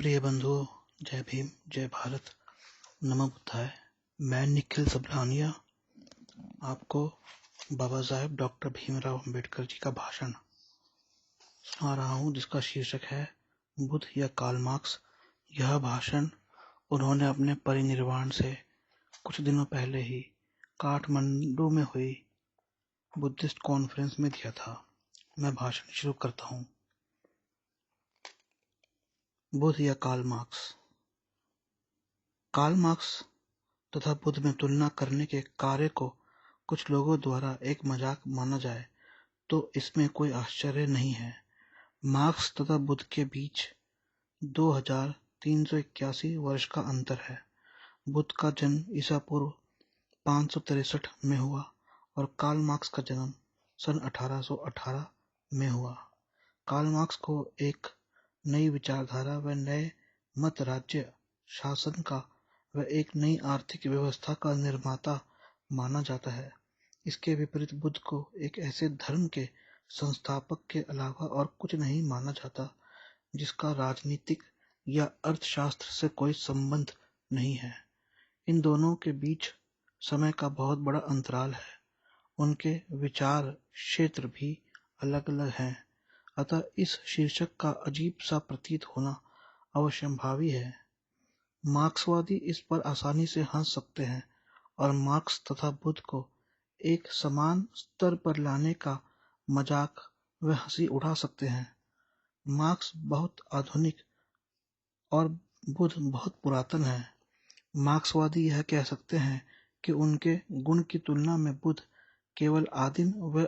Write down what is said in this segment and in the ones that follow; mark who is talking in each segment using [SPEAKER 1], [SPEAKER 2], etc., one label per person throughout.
[SPEAKER 1] प्रिय बंधुओं, जय भीम, जय भारत, नमो बुद्धाय। मैं निखिल सबलानिया आपको बाबा साहेब डॉक्टर भीमराव अंबेडकर जी का भाषण सुना रहा हूँ, जिसका शीर्षक है बुद्ध या कार्ल मार्क्स। यह भाषण उन्होंने अपने परिनिर्वाण से कुछ दिनों पहले ही काठमांडू में हुई बुद्धिस्ट कॉन्फ्रेंस में दिया था। मैं भाषण शुरू करता हूँ। बुद्ध या कार्ल मार्क्स। कार्ल मार्क्स तथा बुद्ध में तुलना करने के कार्य को कुछ लोगों द्वारा एक मजाक माना जाए तो इसमें कोई आश्चर्य नहीं है। मार्क्स तथा बुद्ध के बीच 2381 वर्ष का अंतर है। बुद्ध का जन्म ईसा पूर्व 563 में हुआ और कार्ल मार्क्स का जन्म सन 1818 में हुआ। कार्ल मार्क्स को एक नई विचारधारा व नए मत राज्य शासन का व एक नई आर्थिक व्यवस्था का निर्माता माना जाता है। इसके विपरीत बुद्ध को एक ऐसे धर्म के संस्थापक के अलावा और कुछ नहीं माना जाता जिसका राजनीतिक या अर्थशास्त्र से कोई संबंध नहीं है। इन दोनों के बीच समय का बहुत बड़ा अंतराल है। उनके विचार क्षेत्र भी अलग अलग हैं, अतः इस शीर्षक का अजीब सा प्रतीत होना अवश्यंभावी है। मार्क्सवादी इस पर आसानी से हंस सकते हैं और मार्क्स तथा बुद्ध को एक समान स्तर पर लाने का मजाक व हंसी उड़ा सकते हैं। मार्क्स बहुत आधुनिक और बुद्ध बहुत पुरातन है। मार्क्सवादी यह कह सकते हैं कि उनके गुण की तुलना में बुद्ध केवल आदिम व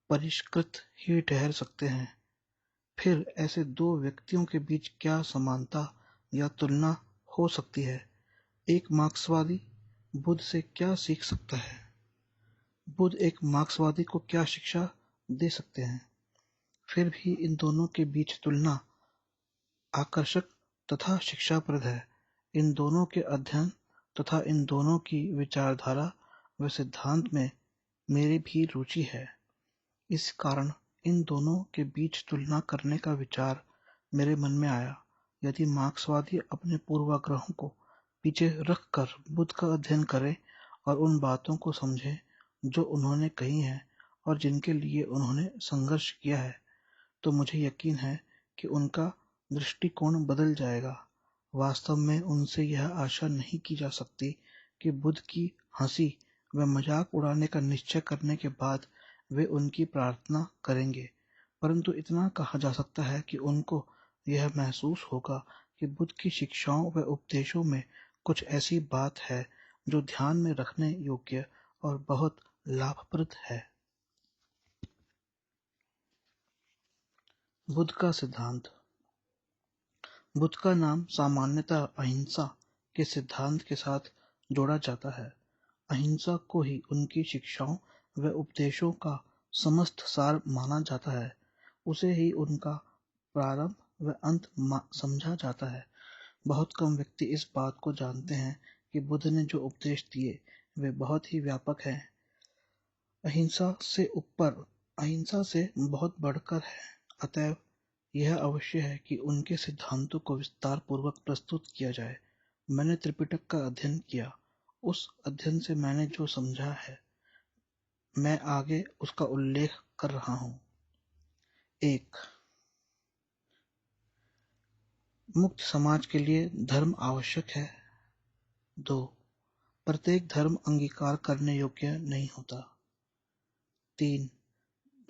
[SPEAKER 1] अपरिष्कृत ही ठहर सकते हैं। फिर ऐसे दो व्यक्तियों के बीच क्या समानता या तुलना हो सकती है? एक मार्क्सवादी बुद्ध से क्या सीख सकता है? बुद्ध एक मार्क्सवादी को क्या शिक्षा दे सकते हैं? फिर भी इन दोनों के बीच तुलना आकर्षक तथा शिक्षाप्रद है। इन दोनों के अध्ययन तथा इन दोनों की विचारधारा व सिद्धांत में मेरी भी रुचि है। इस कारण इन दोनों के बीच तुलना करने का विचार मेरे मन में आया। यदि मार्क्सवादी अपने पूर्वाग्रहों को पीछे रखकर बुद्ध का अध्ययन करें और उन बातों को समझें जो उन्होंने कही हैं और जिनके लिए उन्होंने संघर्ष किया है, तो मुझे यकीन है कि उनका दृष्टिकोण बदल जाएगा। वास्तव में उनसे यह आशा नहीं की जा सकती कि बुद्ध की हंसी व मजाक उड़ाने का निश्चय करने के बाद वे उनकी प्रार्थना करेंगे, परंतु इतना कहा जा सकता है कि उनको यह महसूस होगा कि बुद्ध की शिक्षाओं व उपदेशों में कुछ ऐसी बात है जो ध्यान में रखने योग्य और बहुत लाभप्रद है। बुद्ध का सिद्धांत। बुद्ध का नाम सामान्यतः अहिंसा के सिद्धांत के साथ जोड़ा जाता है। अहिंसा को ही उनकी शिक्षाओं व उपदेशों का समस्त सार माना जाता है। उसे ही उनका प्रारंभ व अंत समझा जाता है। बहुत कम व्यक्ति इस बात को जानते हैं कि बुद्ध ने जो उपदेश दिए वे बहुत ही व्यापक हैं। अहिंसा से ऊपर, अहिंसा से बहुत बढ़कर है। अतएव यह अवश्य है कि उनके सिद्धांतों को विस्तार पूर्वक प्रस्तुत किया जाए। मैंने त्रिपिटक का अध्ययन किया। उस अध्ययन से मैंने जो समझा है मैं आगे उसका उल्लेख कर रहा हूँ। 1. मुक्त समाज के लिए धर्म आवश्यक है। 2. प्रत्येक धर्म अंगीकार करने योग्य नहीं होता। 3.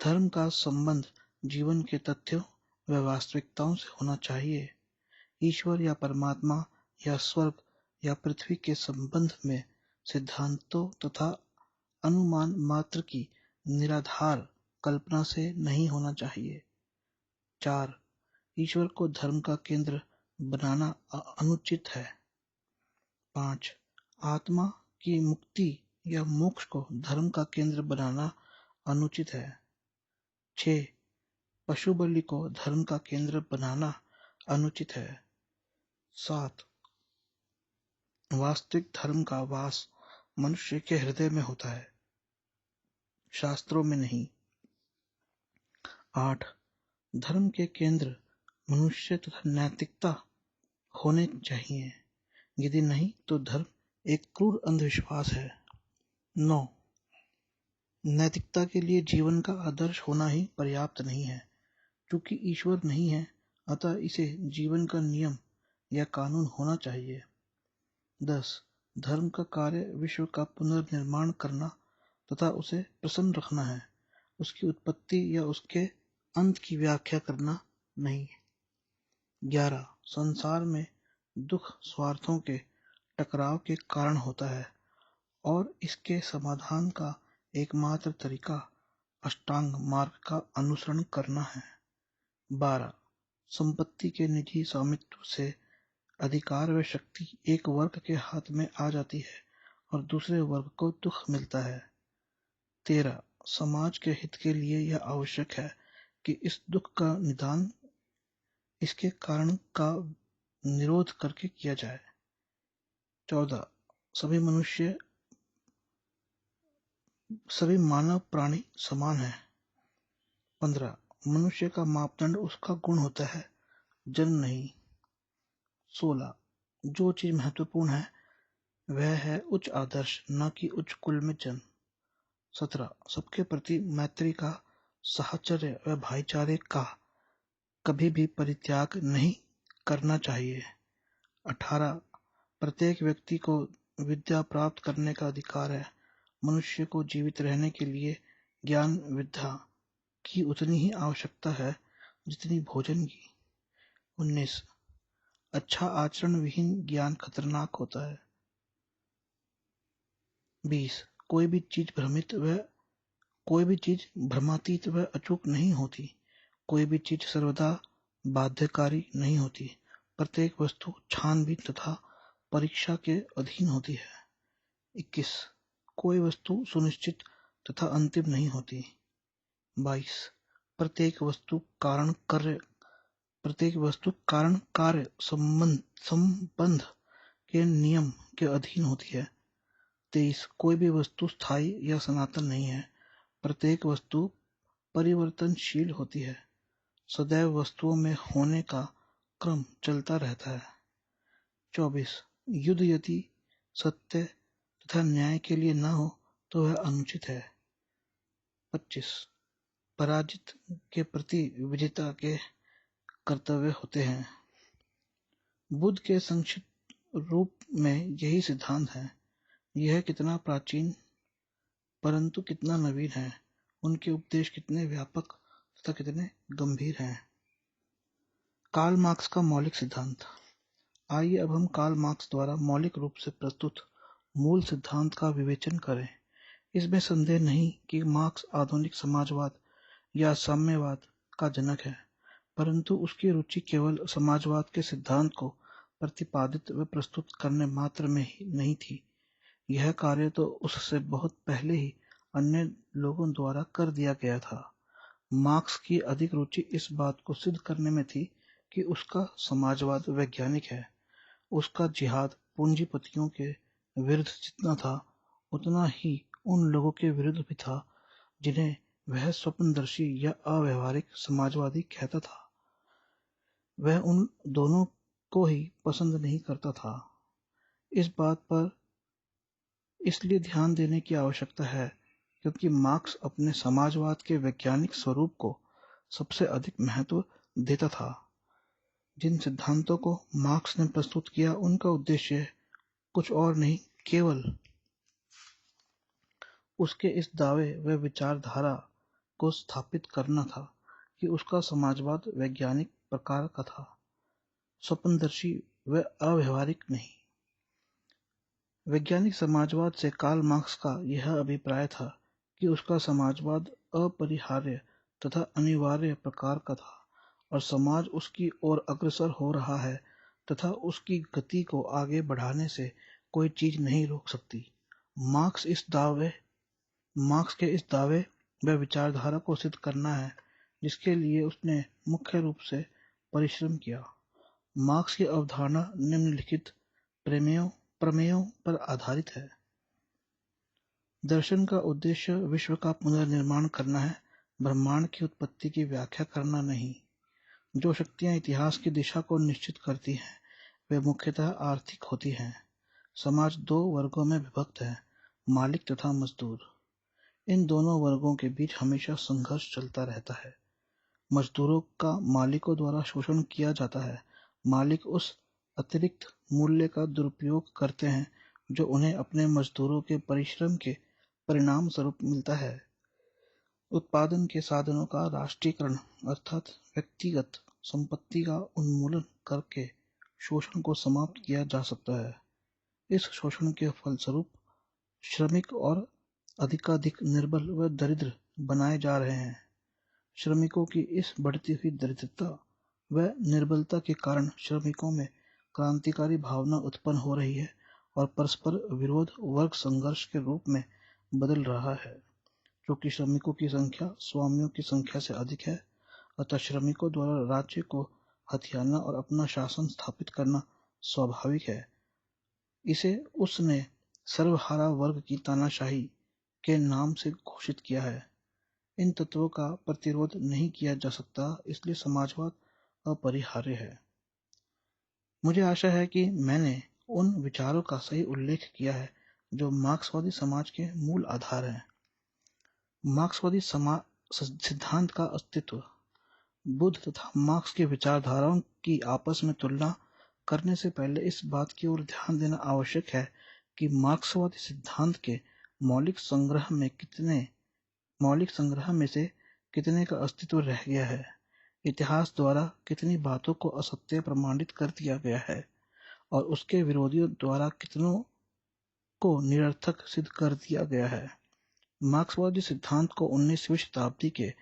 [SPEAKER 1] धर्म का संबंध जीवन के तथ्यों व वास्तविकताओं से होना चाहिए। ईश्वर या परमात्मा या स्वर्ग या पृथ्वी के संबंध में सिद्धांतों तथा अनुमान मात्र की निराधार कल्पना से नहीं होना चाहिए। 4. ईश्वर को धर्म का केंद्र बनाना अनुचित है। 5. आत्मा की मुक्ति या मोक्ष को धर्म का केंद्र बनाना अनुचित है। 6. पशु बलि को धर्म का केंद्र बनाना अनुचित है। 7. वास्तविक धर्म का वास मनुष्य के हृदय में होता है, शास्त्रों में नहीं। 8. धर्म के केंद्र मनुष्य तथा नैतिकता होने चाहिए, यदि नहीं तो धर्म एक क्रूर अंधविश्वास है। 9. नैतिकता के लिए जीवन का आदर्श होना ही पर्याप्त नहीं है। चूंकि ईश्वर नहीं है, अतः इसे जीवन का नियम या कानून होना चाहिए। 10. धर्म का कार्य विश्व का पुनर्निर्माण करना तथा उसे प्रसन्न रखना है, उसकी उत्पत्ति या उसके अंत की व्याख्या करना नहीं। 11. संसार में दुख स्वार्थों के टकराव के कारण होता है और इसके समाधान का एकमात्र तरीका अष्टांग मार्ग का अनुसरण करना है। 12. संपत्ति के निजी स्वामित्व से अधिकार व शक्ति एक वर्ग के हाथ में आ जाती है और दूसरे वर्ग को दुख मिलता है। 13. समाज के हित के लिए यह आवश्यक है कि इस दुख का निदान इसके कारण का निरोध करके किया जाए। 14. सभी मानव प्राणी समान हैं। 15. मनुष्य का मापदंड उसका गुण होता है, जन्म नहीं। 16. जो चीज महत्वपूर्ण है वह है उच्च आदर्श, न कि उच्च कुल में जन्म। 17. सबके प्रति मैत्री का, साहचर्य व भाईचारे का कभी भी परित्याग नहीं करना चाहिए। 18. प्रत्येक व्यक्ति को विद्या प्राप्त करने का अधिकार है। मनुष्य को जीवित रहने के लिए ज्ञान विद्या की उतनी ही आवश्यकता है जितनी भोजन की। 19. अच्छा आचरण विहीन ज्ञान खतरनाक होता है। 20. कोई भी चीज भ्रमातीत व अचूक नहीं होती। कोई भी चीज सर्वदा बाध्यकारी नहीं होती। प्रत्येक वस्तु छानबीन तथा परीक्षा के अधीन होती है। 21. कोई वस्तु सुनिश्चित तथा अंतिम नहीं होती। 22. प्रत्येक वस्तु कारण कार्य संबंध के नियम के अधीन होती है। 23. कोई भी वस्तु स्थायी या सनातन नहीं है। प्रत्येक वस्तु परिवर्तनशील होती है। सदैव वस्तुओं में होने का क्रम चलता रहता है। 24. युद्ध यदि सत्य तथा न्याय के लिए न हो तो वह अनुचित है। 25. पराजित के प्रति विजेता के कर्तव्य होते हैं। बुद्ध के संक्षिप्त रूप में यही सिद्धांत है। यह कितना प्राचीन परंतु कितना नवीन है। उनके उपदेश कितने व्यापक तथा कितने गंभीर हैं। कार्ल मार्क्स का मौलिक सिद्धांत। आइए अब हम कार्ल मार्क्स द्वारा मौलिक रूप से प्रस्तुत मूल सिद्धांत का विवेचन करें। इसमें संदेह नहीं कि मार्क्स आधुनिक समाजवाद या साम्यवाद का जनक है, परंतु उसकी रुचि केवल समाजवाद के सिद्धांत को प्रतिपादित व प्रस्तुत करने मात्र में ही नहीं थी। यह कार्य तो उससे बहुत पहले ही अन्य लोगों द्वारा कर दिया गया था। मार्क्स की अधिक रुचि इस बात को सिद्ध करने में थी कि उसका समाजवाद वैज्ञानिक है। उसका जिहाद पूंजीपतियों के विरुद्ध जितना था, उतना ही उन लोगों के विरुद्ध भी था जिन्हें वह स्वप्नदर्शी या अव्यवहारिक समाजवादी कहता था। वह उन दोनों को ही पसंद नहीं करता था। इस बात पर इसलिए ध्यान देने की आवश्यकता है क्योंकि मार्क्स अपने समाजवाद के वैज्ञानिक स्वरूप को सबसे अधिक महत्व देता था। जिन सिद्धांतों को मार्क्स ने प्रस्तुत किया, उनका उद्देश्य कुछ और नहीं, केवल उसके इस दावे व विचारधारा को स्थापित करना था कि उसका समाजवाद वैज्ञानिक प्रकार का था, स्वप्नदर्शी व अव्यवहारिक नहीं। वैज्ञानिक समाजवाद से कार्ल मार्क्स का यह अभिप्राय था कि उसका समाजवाद अपरिहार्य तथा अनिवार्य प्रकार का था और समाज उसकी ओर अग्रसर हो रहा है तथा उसकी गति को आगे बढ़ाने से कोई चीज नहीं रोक सकती। मार्क्स के इस दावे व विचारधारा को सिद्ध करना है जिसके लिए उसने मुख्य रूप से परिश्रम किया। मार्क्स की अवधारणा निम्नलिखित प्रमेयों पर आधारित है। दर्शन का उद्देश्य विश्व का पुनर्निर्माण करना है, ब्रह्मांड की उत्पत्ति की व्याख्या करना नहीं। जो शक्तियां इतिहास की दिशा को निश्चित करती हैं वे मुख्यतः आर्थिक होती हैं। समाज दो वर्गों में विभक्त है, मालिक तथा मजदूर। इन दोनों वर्गों के बीच हमेशा संघर्ष चलता रहता है। मजदूरों का मालिकों द्वारा शोषण किया जाता है। मालिक उस अतिरिक्त मूल्य का दुरुपयोग करते हैं जो उन्हें अपने मजदूरों के परिश्रम के परिणाम स्वरूप मिलता है। उत्पादन के साधनों का राष्ट्रीयकरण अर्थात व्यक्तिगत संपत्ति का उन्मूलन करके शोषण को समाप्त किया जा सकता है। इस शोषण के फलस्वरूप श्रमिक और अधिकाधिक निर्बल व दरिद्र बनाए जा रहे हैं। श्रमिकों की इस बढ़ती हुई दरिद्रता व निर्बलता के कारण श्रमिकों में क्रांतिकारी भावना उत्पन्न हो रही है और परस्पर विरोध वर्ग संघर्ष के रूप में बदल रहा है। क्योंकि श्रमिकों की संख्या स्वामियों की संख्या से अधिक है, अतः श्रमिकों द्वारा राज्य को हथियाना और अपना शासन स्थापित करना स्वाभाविक है। इसे उसने सर्वहारा वर्ग की तानाशाही के नाम से घोषित किया है। इन तत्वों का प्रतिरोध नहीं किया जा सकता, इसलिए समाजवाद अपरिहार्य है। मुझे आशा है कि मैंने उन विचारों का सही उल्लेख किया है जो मार्क्सवादी समाज के मूल आधार हैं। मार्क्सवादी सिद्धांत का अस्तित्व। बुद्ध तथा मार्क्स की विचारधाराओं की आपस में तुलना करने से पहले इस बात की ओर ध्यान देना आवश्यक है कि मार्क्सवादी सिद्धांत के मौलिक संग्रह में से कितने का अस्तित्व रह गया है, इतिहास द्वारा कितनी बातों को असत्य प्रमाणित कर दिया गया है और उसके विरोधियों द्वारा कितनों को निरर्थक सिद्ध कर दिया गया है। मार्क्सवादी सिद्धांत को 19वीं शताब्दी के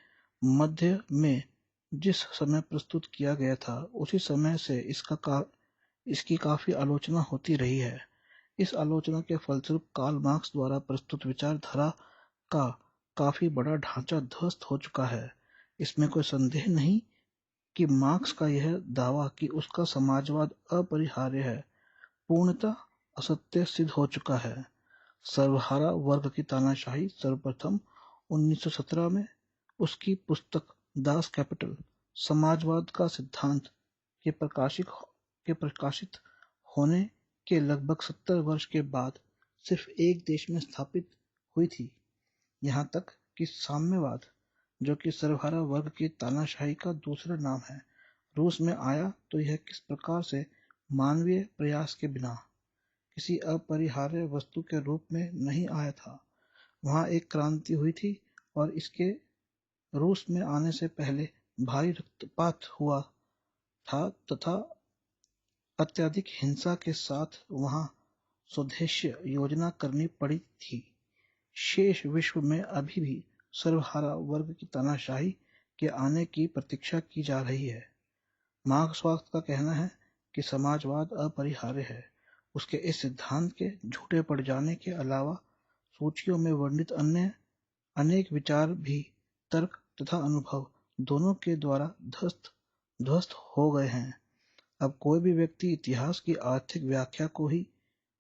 [SPEAKER 1] मध्य में जिस समय प्रस्तुत किया गया था, उसी समय से इसकी काफी आलोचना होती रही है। इस आलोचना के फलस्वरूप कार्ल मार्क्स द्वारा प्रस्तुत विचारधारा का काफी बड़ा ढांचा ध्वस्त हो चुका है। इसमें कोई संदेह नहीं कि मार्क्स का यह दावा कि उसका समाजवाद अपरिहार्य है, पूर्णतः असत्य सिद्ध हो चुका है। सर्वहारा वर्ग की तानाशाही सर्वप्रथम 1917 में उसकी पुस्तक दास कैपिटल समाजवाद का सिद्धांत के प्रकाशित होने के लगभग 70 वर्ष के बाद सिर्फ एक देश में स्थापित हुई थी। यहाँ तक कि साम्यवाद, जो कि सर्वहारा वर्ग की तानाशाही का दूसरा नाम है, रूस में आया तो यह किस प्रकार से मानवीय प्रयास के बिना किसी अपरिहार्य वस्तु के रूप में नहीं आया था। वहाँ एक क्रांति हुई थी और इसके रूस में आने से पहले भारी रक्तपात हुआ था तथा अत्यधिक हिंसा के साथ वहाँ स्वदेशी योजना करनी पड़ी थी। शेष विश्व में अभी भी सर्वहारा वर्ग की तानाशाही के आने की प्रतीक्षा की जा रही है। मार्क्सवाद का कहना है कि समाजवाद अपरिहार्य है। उसके इस सिद्धांत के झूठे पड़ जाने के अलावा सूचियों में वर्णित अन्य अनेक विचार भी तर्क तथा अनुभव दोनों के द्वारा ध्वस्त हो गए हैं। अब कोई भी व्यक्ति इतिहास की आर्थिक व्याख्या को ही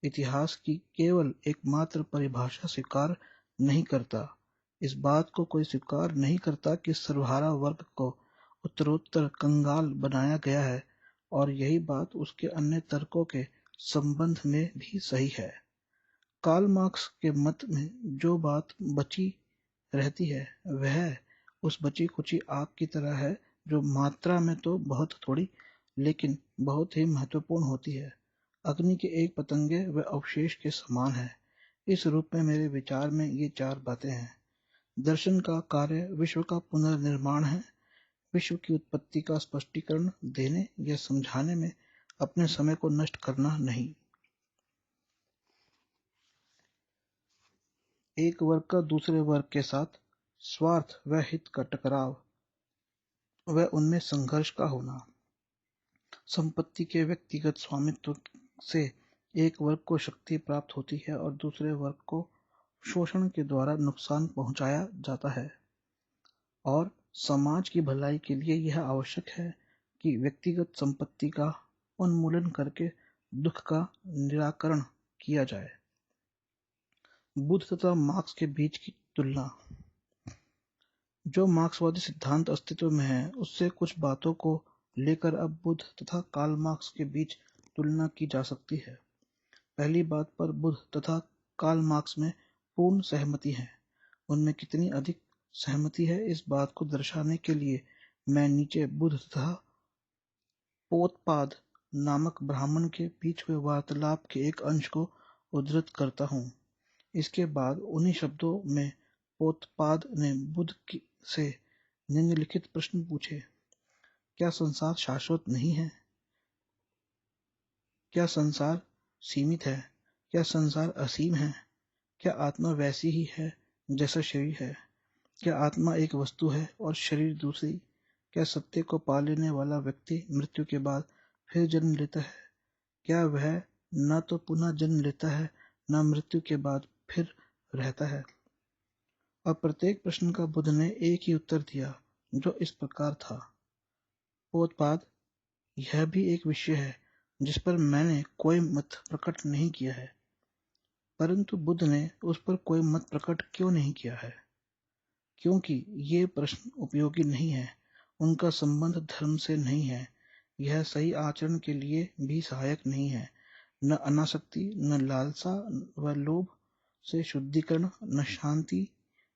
[SPEAKER 1] इतिहास की केवल एकमात्र परिभाषा स्वीकार नहीं करता। इस बात को कोई स्वीकार नहीं करता कि सर्वहारा वर्ग को उत्तरोत्तर कंगाल बनाया गया है, और यही बात उसके अन्य तर्कों के संबंध में भी सही है। कार्ल मार्क्स के मत में जो बात बची रहती है वह उस बची खुची आग की तरह है, जो मात्रा में तो बहुत थोड़ी लेकिन बहुत ही महत्वपूर्ण होती है। अग्नि के एक पतंगे व अवशेष के समान है। इस रूप में मेरे विचार में ये चार बातें हैं। दर्शन का कार्य विश्व का पुनर्निर्माण है। विश्व की उत्पत्ति का स्पष्टीकरण देने या समझाने में अपने समय को नष्ट करना नहीं। एक वर्ग का दूसरे वर्ग के साथ स्वार्थ व हित का टकराव व उनमें संघर्ष का होना। संपत्ति के व्यक्तिगत स्वामित्व से एक वर्ग को शक्ति प्राप्त होती है और दूसरे वर्ग को शोषण के द्वारा नुकसान पहुंचाया जाता है, और समाज की भलाई के लिए यह आवश्यक है कि व्यक्तिगत संपत्ति का उन्मूलन करके दुख का निराकरण किया जाए। बुद्ध तथा मार्क्स के बीच की तुलना। जो मार्क्सवादी सिद्धांत अस्तित्व में है, उससे कुछ बातों को लेकर अब बुद्ध तथा कार्ल मार्क्स के बीच तुलना की जा सकती है। पहली बात पर बुद्ध तथा कार्ल मार्क्स में पूर्ण सहमति है। उनमें कितनी अधिक सहमति है, इस बात को दर्शाने के लिए मैं नीचे बुद्ध तथा पोतपाद नामक ब्राह्मण के बीच हुए वार्तालाप के एक अंश को उद्धृत करता हूँ। इसके बाद उन्हीं शब्दों में पोतपाद ने बुद्ध से निम्नलिखित प्रश्न पूछे: क्या संसार शाश्वत नहीं है? क्या संसार सीमित है? क्या संसार असीम है? क्या आत्मा वैसी ही है जैसा शरीर है? क्या आत्मा एक वस्तु है और शरीर दूसरी? क्या सत्य को पा लेने वाला व्यक्ति मृत्यु के बाद फिर जन्म लेता है? क्या वह न तो पुनः जन्म लेता है, न मृत्यु के बाद फिर रहता है? और प्रत्येक प्रश्न का बुद्ध ने एक ही उत्तर दिया, जो इस प्रकार था: पोतपाद, यह भी एक विषय है जिस पर मैंने कोई मत प्रकट नहीं किया है। परंतु बुद्ध ने उस पर कोई मत प्रकट क्यों नहीं किया है? क्योंकि ये प्रश्न उपयोगी नहीं है, उनका संबंध धर्म से नहीं है, यह सही आचरण के लिए भी सहायक नहीं है। न अनासक्ति, न लालसा व लोभ से शुद्धिकरण, न शांति,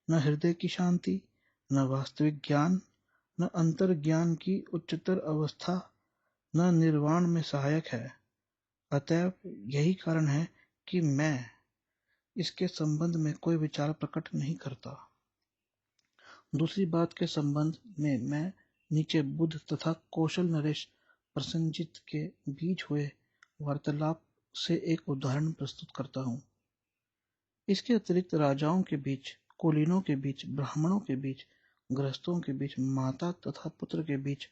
[SPEAKER 1] न हृदय की शांति, न वास्तविक ज्ञान, न अंतर्ज्ञान की उच्चतर अवस्था, न निर्वाण में सहायक है। अतएव यही कारण है कि मैं इसके संबंध में कोई विचार प्रकट नहीं करता। दूसरी बात के संबंध में मैं नीचे बुद्ध तथा कौशल नरेश प्रसेनजित के बीच हुए वार्तालाप से एक उदाहरण प्रस्तुत करता हूँ। इसके अतिरिक्त राजाओं के बीच, कुलीनों के बीच, ब्राह्मणों के बीच, गृहस्थों के बीच, माता तथा पुत्र के बीच,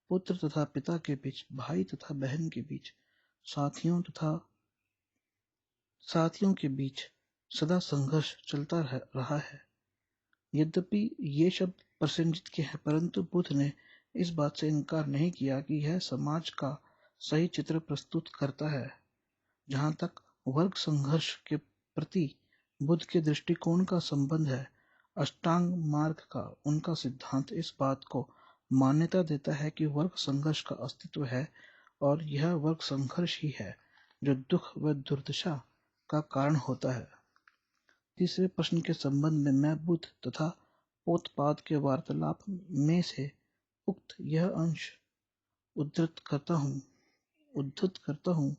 [SPEAKER 1] पुत्र तथा पिता के बीच, भाई तथा बहन के बीच, साथियों के बीच सदा संघर्ष चलता रहा है। यद्यपि ये शब्द प्रसेनजित के हैं, परंतु बुद्ध ने इस बात से इनकार नहीं किया कि यह समाज का सही चित्र प्रस्तुत करता है। जहाँ तक वर्ग संघर्ष के प्रति बुद्ध के दृष्टिकोण का संबंध है, अष्टांग मार्ग का उनका सिद्धांत इस बात को मान्यता देता है कि वर्ग संघर्ष का अस्तित्व है और यह वर्ग संघर्ष ही है जो दुख व दुर्दशा का कारण होता है। तीसरे प्रश्न के संबंध में मैं बुद्ध तथा पोतपाद के वार्तालाप में से उक्त यह अंश उद्धृत करता हूँ।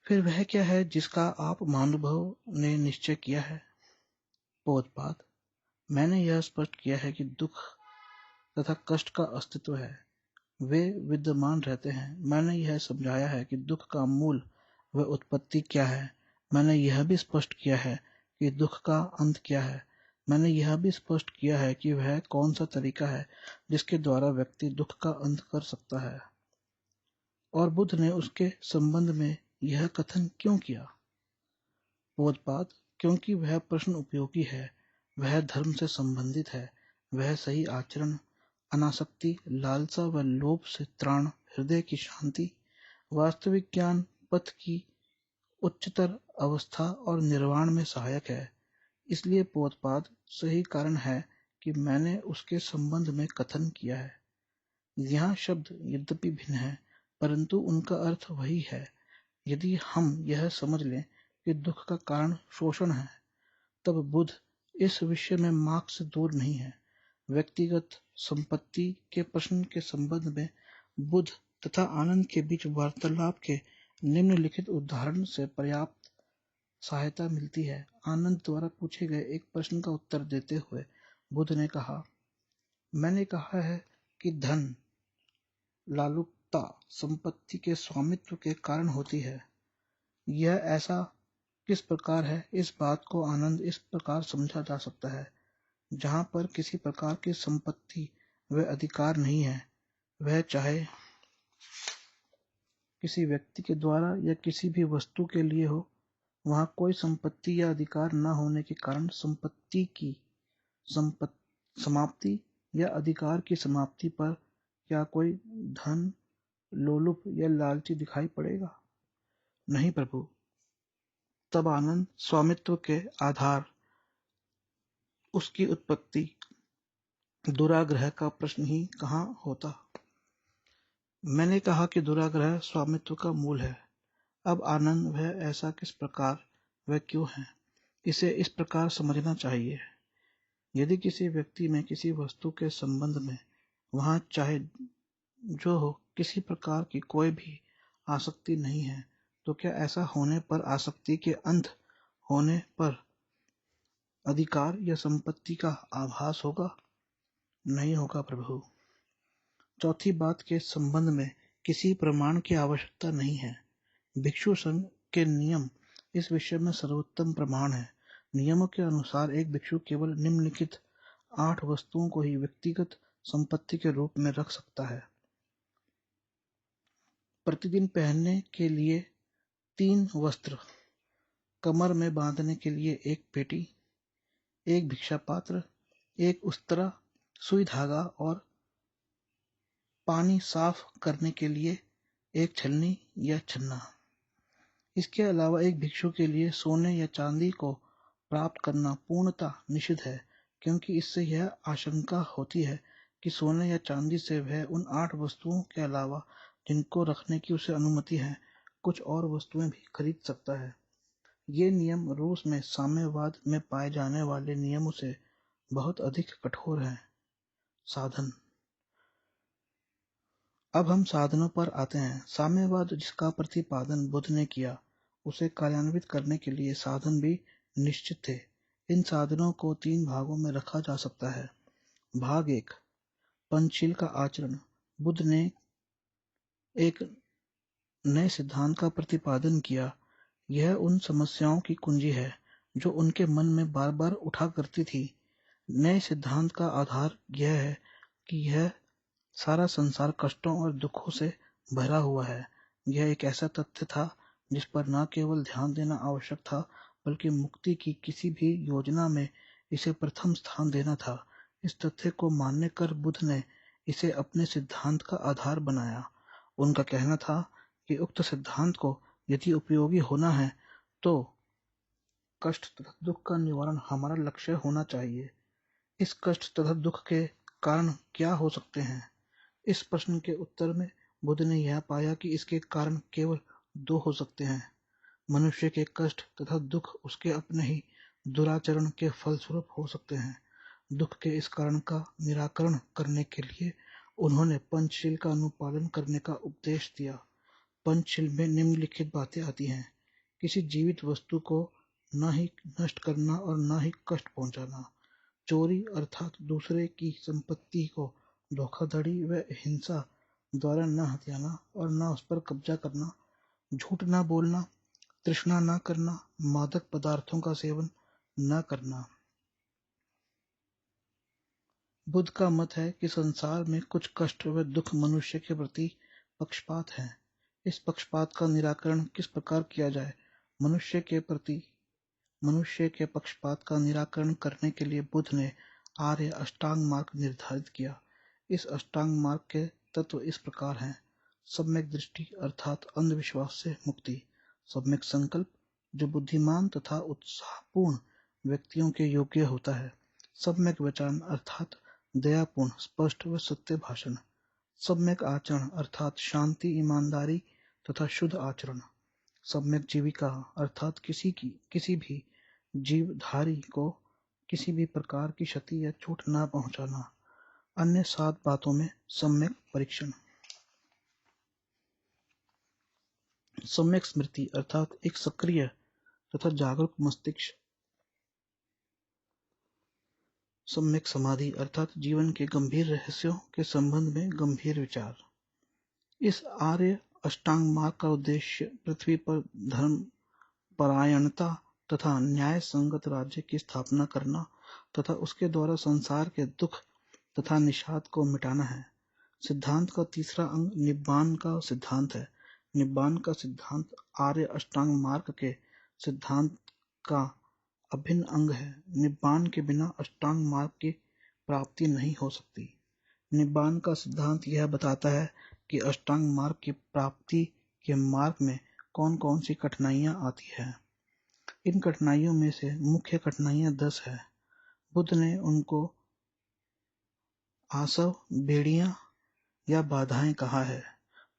[SPEAKER 1] फिर वह क्या है जिसका आप महानुभव ने निश्चय किया है? पोतपाद, मैंने यह स्पष्ट किया है कि दुख तथा कष्ट का अस्तित्व है, वे विद्यमान रहते हैं। मैंने यह समझाया है कि दुख का मूल व उत्पत्ति क्या है। मैंने यह भी स्पष्ट किया है कि दुख का अंत क्या है। मैंने यह भी स्पष्ट किया है कि वह कौन सा तरीका है जिसके द्वारा व्यक्ति दुख का अंत कर सकता है। और बुद्ध ने उसके संबंध में यह कथन क्यों किया? पोतपाद, क्योंकि वह प्रश्न उपयोगी है, वह धर्म से संबंधित है, वह सही आचरण, अनासक्ति, लालसा व लोभ से त्राण, हृदय की शांति, वास्तविक ज्ञान, पथ की उच्चतर अवस्था और निर्वाण में सहायक है। इसलिए पोतपाद सही कारण है कि मैंने उसके संबंध में कथन किया है। यहाँ शब्द यद्यपि भिन्न है, परंतु उनका अर्थ वही है। यदि हम यह समझ लें कि दुख का कारण शोषण है, तब बुद्ध इस विषय में मार्क्स से दूर नहीं है। व्यक्तिगत संपत्ति के प्रश्न के संबंध में बुद्ध तथा आनंद के बीच वार्तालाप के निम्नलिखित उदाहरण से पर्याप्त सहायता मिलती है। आनंद द्वारा पूछे गए एक प्रश्न का उत्तर देते हुए बुद्ध ने कहा, मैंने कहा है कि धन, लालुपता संपत्ति के स्वामित्व के कारण होती है। यह ऐसा किस प्रकार है, इस बात को आनंद इस प्रकार समझा जा सकता है: जहाँ पर किसी प्रकार की संपत्ति व अधिकार नहीं है, वह चाहे किसी व्यक्ति के द्वारा या किसी भी वस्तु के लिए हो, वहाँ कोई संपत्ति या अधिकार न होने के कारण संपत्ति की समाप्ति या अधिकार की समाप्ति पर क्या कोई धन लोलुप या लालची दिखाई पड़ेगा? नहीं प्रभु। तब आनंद स्वामित्व के आधार, उसकी उत्पत्ति, दुराग्रह का प्रश्न ही कहाँ होता? मैंने कहा कि दुराग्रह स्वामित्व का मूल है। अब आनंद वह ऐसा किस प्रकार, वह क्यों है, इसे इस प्रकार समझना चाहिए। यदि किसी व्यक्ति में किसी वस्तु के संबंध में, वहां चाहे जो हो, किसी प्रकार की कोई भी आसक्ति नहीं है, तो क्या ऐसा होने पर आसक्ति के अंत होने पर अधिकार या संपत्ति का आभास होगा? नहीं होगा प्रभु। चौथी बात के संबंध में किसी प्रमाण की आवश्यकता नहीं है। भिक्षु संघ के नियम इस विषय में सर्वोत्तम प्रमाण है। नियमों के अनुसार एक भिक्षु केवल निम्नलिखित 8 वस्तुओं को ही व्यक्तिगत संपत्ति के रूप में रख सकता है। प्रतिदिन पहनने के लिए 3 वस्त्र, कमर में बांधने के लिए 1 पेटी, 1 भिक्षा पात्र, 1 उस्तरा, सुई धागा और पानी साफ करने के लिए 1 छलनी या छन्ना। इसके अलावा एक भिक्षु के लिए सोने या चांदी को प्राप्त करना पूर्णतः निषिद्ध है, क्योंकि इससे यह आशंका होती है कि सोने या चांदी से वह उन 8 वस्तुओं के अलावा जिनको रखने की उसे अनुमति है, कुछ और वस्तुएं भी खरीद सकता है। ये नियम रूस में साम्यवाद में पाए जाने वाले नियमों से बहुत अधिक कठोर हैं। साधन। अब हम साधनों पर आते हैं। साम्यवाद जिसका प्रतिपादन बुद्ध ने किया, उसे कार्यान्वित करने के लिए साधन भी निश्चित थे। इन साधनों को 3 भागों में रखा जा सकता है। भाग 1, पंचशील का आचरण। बुद्ध ने एक नए सिद्धांत का प्रतिपादन किया। यह उन समस्याओं की कुंजी है जो उनके मन में बार बार उठा करती थी। नए सिद्धांत का आधार यह है कि यह सारा संसार कष्टों और दुखों से भरा हुआ है। यह एक ऐसा तथ्य था जिस पर न केवल ध्यान देना आवश्यक था, बल्कि मुक्ति की किसी भी योजना में इसे प्रथम स्थान देना था। इस तथ्य को मानने कर बुद्ध ने इसे अपने सिद्धांत का आधार बनाया। उनका कहना था कि उक्त सिद्धांत को यदि उपयोगी होना है तो कष्ट तथा दुख का निवारण हमारा लक्ष्य होना चाहिए। इस कष्ट तथा दुख के कारण क्या हो सकते हैं? इस प्रश्न के उत्तर में बुद्ध ने यह पाया कि इसके कारण केवल 2 हो सकते हैं। मनुष्य के कष्ट तथा दुख उसके अपने ही दुराचरण के फलस्वरूप हो सकते हैं। दुख के इस कारण का निराकरण करने के लिए उन्होंने पंचशील का अनुपालन करने का उपदेश दिया। पंचशील में निम्नलिखित बातें आती हैं: किसी जीवित वस्तु को न ही नष्ट करना और न ही कष्ट पहुंचाना, चोरी अर्थात दूसरे की संपत्ति को धोखाधड़ी व हिंसा द्वारा न हथियाना और न उस पर कब्जा करना, झूठ न बोलना, तृष्णा न करना, मादक पदार्थों का सेवन न करना। बुद्ध का मत है कि संसार में कुछ कष्ट व दुख मनुष्य के प्रति पक्षपात है। इस पक्षपात का निराकरण किस प्रकार किया जाए? मनुष्य के पक्षपात का निराकरण करने के लिए बुद्ध ने आर्य अष्टांग मार्ग निर्धारित किया। इस अष्टांग मार्ग के तत्व इस प्रकार हैं: सम्यक दृष्टि अर्थात अंधविश्वास से मुक्ति, सम्यक संकल्प जो बुद्धिमान तथा उत्साहपूर्ण व्यक्तियों के योग्य होता है, सम्यक वचन अर्थात दयापूर्ण, स्पष्ट व सत्य भाषण, सम्यक आचरण अर्थात शांति, ईमानदारी तथा शुद्ध आचरण, सम्यक जीविका अर्थात किसी भी जीवधारी को किसी भी प्रकार की क्षति या चोट न पहुंचाना। अन्य 7 बातों में सम्यक परीक्षण। सम्यक स्मृति अर्थात एक सक्रिय तथा जागरूक मस्तिष्क, सम्यक समाधि अर्थात जीवन के गंभीर रहस्यों के संबंध में गंभीर विचार। इस आर्य अष्टांग मार्ग का उद्देश्य पृथ्वी पर धर्म परायणता तथा न्याय संगत राज्य की स्थापना करना तथा उसके द्वारा संसार के दुख तथा निषाद को मिटाना है। सिद्धांत का तीसरा अंग निब्बान का सिद्धांत है। निब्बान का सिद्धांत आर्य अष्टांग मार्ग के सिद्धांत का अभिन्न अंग है। निब्बान के बिना अष्टांग मार्ग की प्राप्ति नहीं हो सकती। निब्बान का सिद्धांत यह बताता है कि अष्टांग मार्ग की प्राप्ति के मार्ग में कौन कौन सी कठिनाइयां आती हैं। इन कठिनाइयों में से मुख्य कठिनाइयां 10 है। बुद्ध ने उनको आसव, बेड़ियां या बाधाएं कहा है।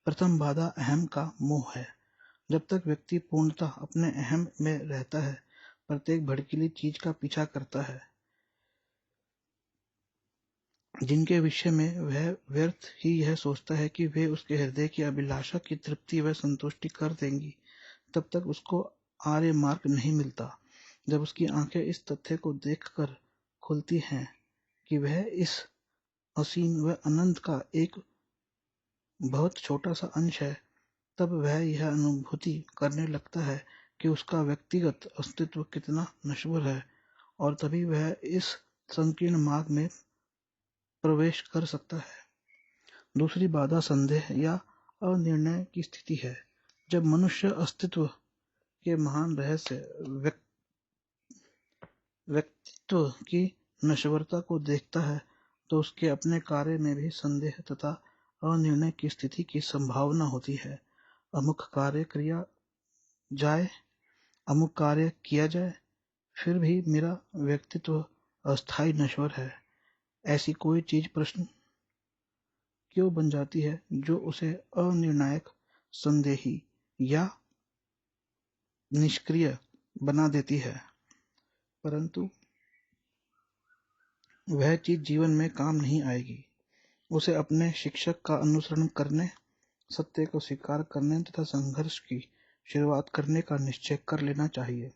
[SPEAKER 1] प्रथम बाधा अहम का मोह है। जब तक व्यक्ति पूर्णतः अपने अहम में रहता है, प्रत्येक भड़कीली चीज का पीछा करता है जिनके विषय में वह व्यर्थ ही यह सोचता है कि वे उसके हृदय की अभिलाषा की तृप्ति व संतुष्टि कर देंगी, तब तक उसको आर्य मार्ग नहीं मिलता। जब उसकी आंखें इस तथ्य को देखकर खुलती हैं कि वह इस असीम व अनंत का एक बहुत छोटा सा अंश है, तब वह यह अनुभूति करने लगता है कि उसका व्यक्तिगत अस्तित्व कितना नश्वर है, और तभी वह इस संकीर्ण मार्ग में प्रवेश कर सकता है। दूसरी बाधा संदेह या अनिर्णय की स्थिति है। जब मनुष्य अस्तित्व के महान रहस्य व्यक्तित्व की नश्वरता को देखता है, तो उसके अपने कार्य में भी संदेह तथा अनिर्णय की स्थिति की संभावना होती है। अमुक कार्य किया जाए, फिर भी मेरा व्यक्तित्व अस्थायी नश्वर है। ऐसी कोई चीज प्रश्न क्यों बन जाती है जो उसे अनिर्णायक, संदेही या निष्क्रिय बना देती है, परंतु वह चीज जीवन में काम नहीं आएगी। उसे अपने शिक्षक का अनुसरण करने, सत्य को स्वीकार करने तथा संघर्ष की शुरुआत करने का निश्चय कर लेना चाहिए,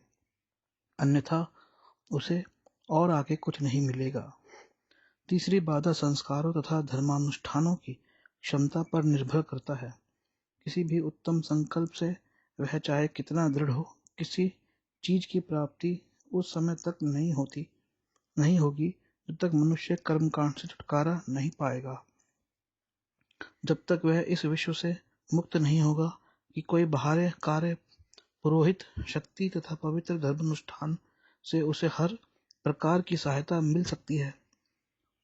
[SPEAKER 1] अन्यथा उसे और आगे कुछ नहीं मिलेगा। तीसरी बाधा संस्कारों तथा धर्मानुष्ठानों की क्षमता पर निर्भर करता है। किसी भी उत्तम संकल्प से, वह चाहे कितना दृढ़ हो, किसी चीज की प्राप्ति उस समय तक नहीं होगी जब तक मनुष्य कर्मकांड से छुटकारा नहीं पाएगा। जब तक वह इस विश्व से मुक्त नहीं होगा कि कोई बाहर कार्य, पुरोहित शक्ति तथा पवित्र धर्मानुष्ठान से उसे हर प्रकार की सहायता मिल सकती है।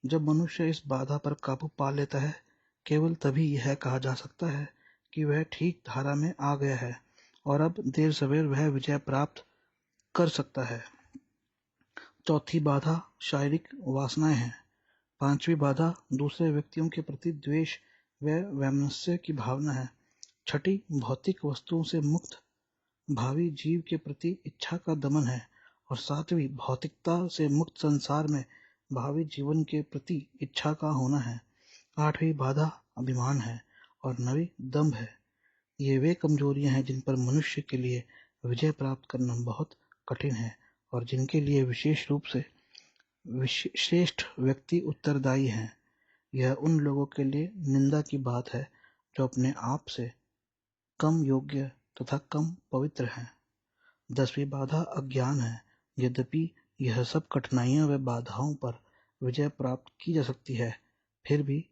[SPEAKER 1] जब मनुष्य इस बाधा पर काबू पा लेता है, केवल तभी यह कहा जा सकता है कि वह ठीक धारा में आ गया है और अब देर सवेर वह विजय प्राप्त कर सकता है। चौथी बाधा शारीरिक वासनाएं हैं। पांचवी बाधा दूसरे व्यक्तियों के प्रति द्वेष व वैमनस्य की भावना है। छठी भौतिक वस्तुओं से मुक्त भावी जीव के प्रति इच्छा का दमन है, और सातवीं भौतिकता से मुक्त संसार में भावी जीवन के प्रति इच्छा का होना है। आठवीं बाधा अभिमान है और नवीं दंभ है। ये वे कमजोरियां हैं जिन पर मनुष्य के लिए विजय प्राप्त करना बहुत कठिन है और जिनके लिए विशेष रूप से श्रेष्ठ व्यक्ति उत्तरदायी हैं। यह उन लोगों के लिए निंदा की बात है जो अपने आप से कम योग्य तथा कम पवित्र हैं। 10वीं बाधा अज्ञान है। यद्यपि यह सब कठिनाइयां व बाधाओं पर विजय प्राप्त की जा सकती है, फिर भी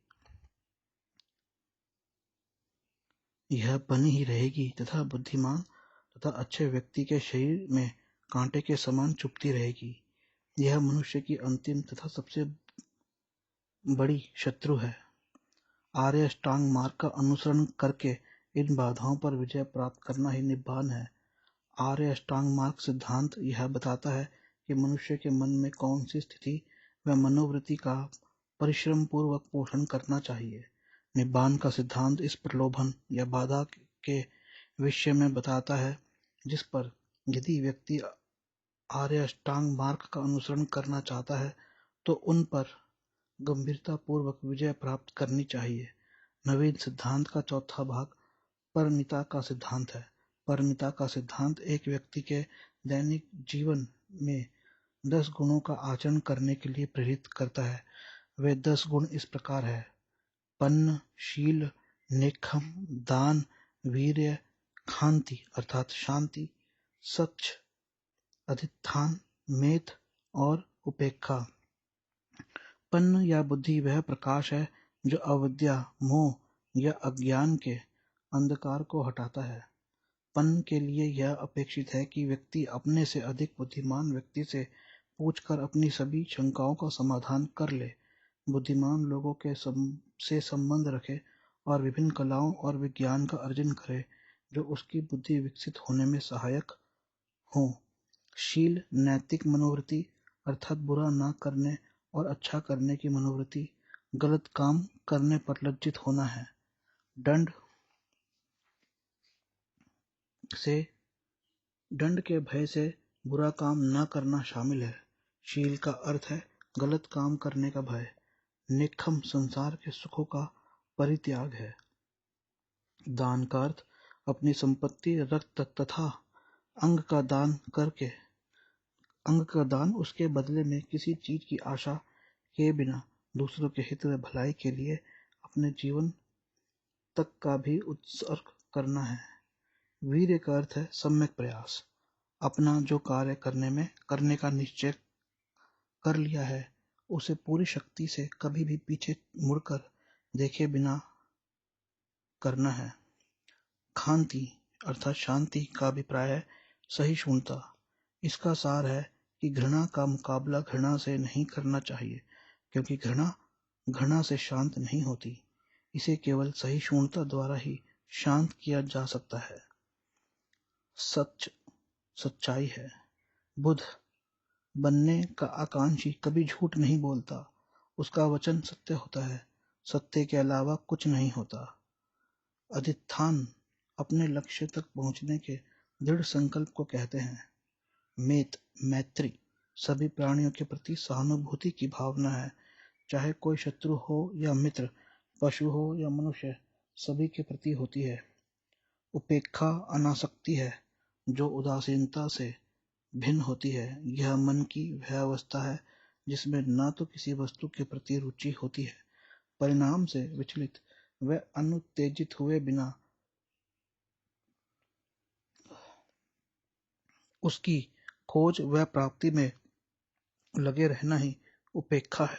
[SPEAKER 1] यह बनी ही रहेगी तथा बुद्धिमान तथा अच्छे व्यक्ति के शरीर में कांटे के समान चुभती रहेगी। यह मनुष्य की अंतिम तथा सबसे बड़ी शत्रु है। आर्य अष्टांग मार्ग का अनुसरण करके इन बाधाओं पर विजय प्राप्त करना ही निब्बान है। आर्य अष्टांग मार्ग सिद्धांत यह बताता है कि मनुष्य के मन में कौन सी स्थिति व मनोवृत्ति का परिश्रम पूर्वक पोषण करना चाहिए। निब्बान का सिद्धांत इस प्रलोभन या बाधा के विषय में बताता है, जिस पर यदि व्यक्ति आर्य अष्टांग मार्ग का अनुसरण करना चाहता है तो उन पर गंभीरतापूर्वक विजय प्राप्त करनी चाहिए। नवीन सिद्धांत का चौथा भाग परमिता का सिद्धांत है। परमिता का सिद्धांत एक व्यक्ति के दैनिक जीवन में 10 गुणों का आचरण करने के लिए प्रेरित करता है। वे 10 गुण इस प्रकार है: पन्न, शील, नेक्षम, दान, वीर्य, खांति अर्थात शांति, सच, अधिष्ठान, मेध और उपेक्षा। पन्न या बुद्धि वह प्रकाश है जो अविद्या, मोह या अज्ञान के अंधकार को हटाता है। पन्न के लिए यह अपेक्षित है कि व्यक्ति अपने से अधिक बुद्धिमान व्यक्ति से पूछकर अपनी सभी शंकाओं का समाधान कर ले, बुद्धिमान लोगों से संबंध रखे और विभिन्न कलाओं और विज्ञान का अर्जन करे जो उसकी बुद्धि विकसित होने में सहायक हों। शील नैतिक मनोवृत्ति अर्थात बुरा न करने और अच्छा करने की मनोवृत्ति, गलत काम करने पर लज्जित होना है। दंड से दंड के भय से बुरा काम न करना शामिल है। शील का अर्थ है गलत काम करने का भय। निक्खम संसार के सुखों का परित्याग है। दान का अर्थ अपनी संपत्ति, रक्त तथा अंग का दान उसके बदले में किसी चीज की आशा किए बिना दूसरों के हित व भलाई के लिए अपने जीवन तक का भी उत्सर्ग करना है। वीर्य का अर्थ है सम्यक प्रयास। अपना जो कार्य करने का निश्चय कर लिया है उसे पूरी शक्ति से कभी भी पीछे मुड़कर देखे बिना करना है। खांति अर्थात शांति का अभिप्राय है सहिष्णुता। इसका सार है कि घृणा का मुकाबला घृणा से नहीं करना चाहिए, क्योंकि घृणा घृणा से शांत नहीं होती। इसे केवल सहिष्णुता द्वारा ही शांत किया जा सकता है। सच्चाई है। बुद्ध बनने का आकांक्षी कभी झूठ नहीं बोलता। उसका वचन सत्य होता है। सत्य के अलावा कुछ नहीं होता। अधिष्ठान अपने लक्ष्य तक पहुंचने के दृढ़ संकल्प को कहते हैं। मैत्री सभी प्राणियों के प्रति सहानुभूति की भावना है, चाहे कोई शत्रु हो या मित्र, पशु हो या मनुष्य, सभी के प्रति होती है। उपेक्षा अनासक्ति है, जो उदासीनता से भिन्न होती है। यह मन की वह अवस्था है जिसमें न तो किसी वस्तु के प्रति रुचि होती है, परिणाम से विचलित व अनुत्तेजित हुए बिना उसकी खोज व प्राप्ति में लगे रहना ही उपेक्षा है।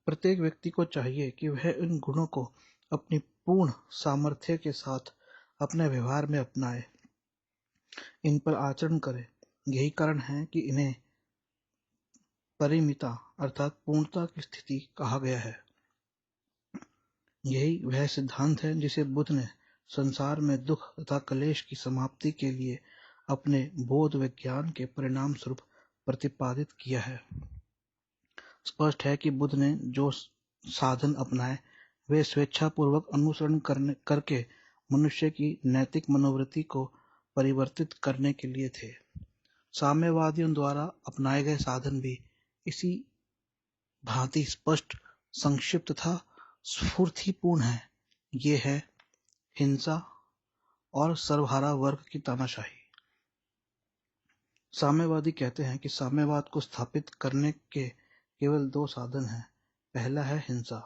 [SPEAKER 1] प्रत्येक व्यक्ति को चाहिए कि वह इन गुणों को अपनी पूर्ण सामर्थ्य के साथ अपने व्यवहार में अपनाए, इन पर आचरण करे। यही कारण है कि इन्हें परिमिता अर्थात पूर्णता की स्थिति कहा गया है। यही वह सिद्धांत है जिसे बुद्ध ने संसार में दुख तथा क्लेश की समाप्ति के लिए अपने बोध व ज्ञान के परिणाम स्वरूप प्रतिपादित किया है। स्पष्ट है कि बुद्ध ने जो साधन अपनाए वे स्वेच्छापूर्वक अनुसरण करके मनुष्य की नैतिक मनोवृत्ति को परिवर्तित करने के लिए थे। साम्यवादियों द्वारा अपनाए गए साधन भी इसी भांति स्पष्ट, संक्षिप्त तथा स्फूर्तिपूर्ण है। ये है हिंसा और सर्वहारा वर्ग की तानाशाही। साम्यवादी कहते हैं कि साम्यवाद को स्थापित करने के केवल दो साधन हैं। पहला है हिंसा,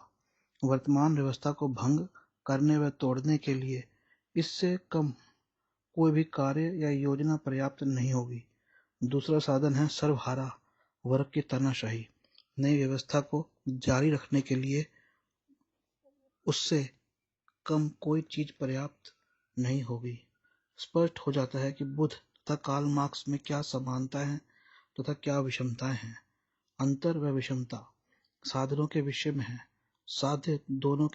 [SPEAKER 1] वर्तमान व्यवस्था को भंग करने व तोड़ने के लिए इससे कम कोई भी कार्य या योजना पर्याप्त नहीं होगी। दूसरा साधन है सर्वहारा वर्ग की तानाशाही। नई व्यवस्था को जारी रखने के लिए उससे कम कोई चीज पर्याप्त नहीं होगी। स्पष्ट हो जाता है कि बुद्ध तथा कार्ल मार्क्स में क्या समानताएं हैं तथा क्या विषमताएं हैं। अंतर व विषमता साधनों के विषय में है। साध्य दोनों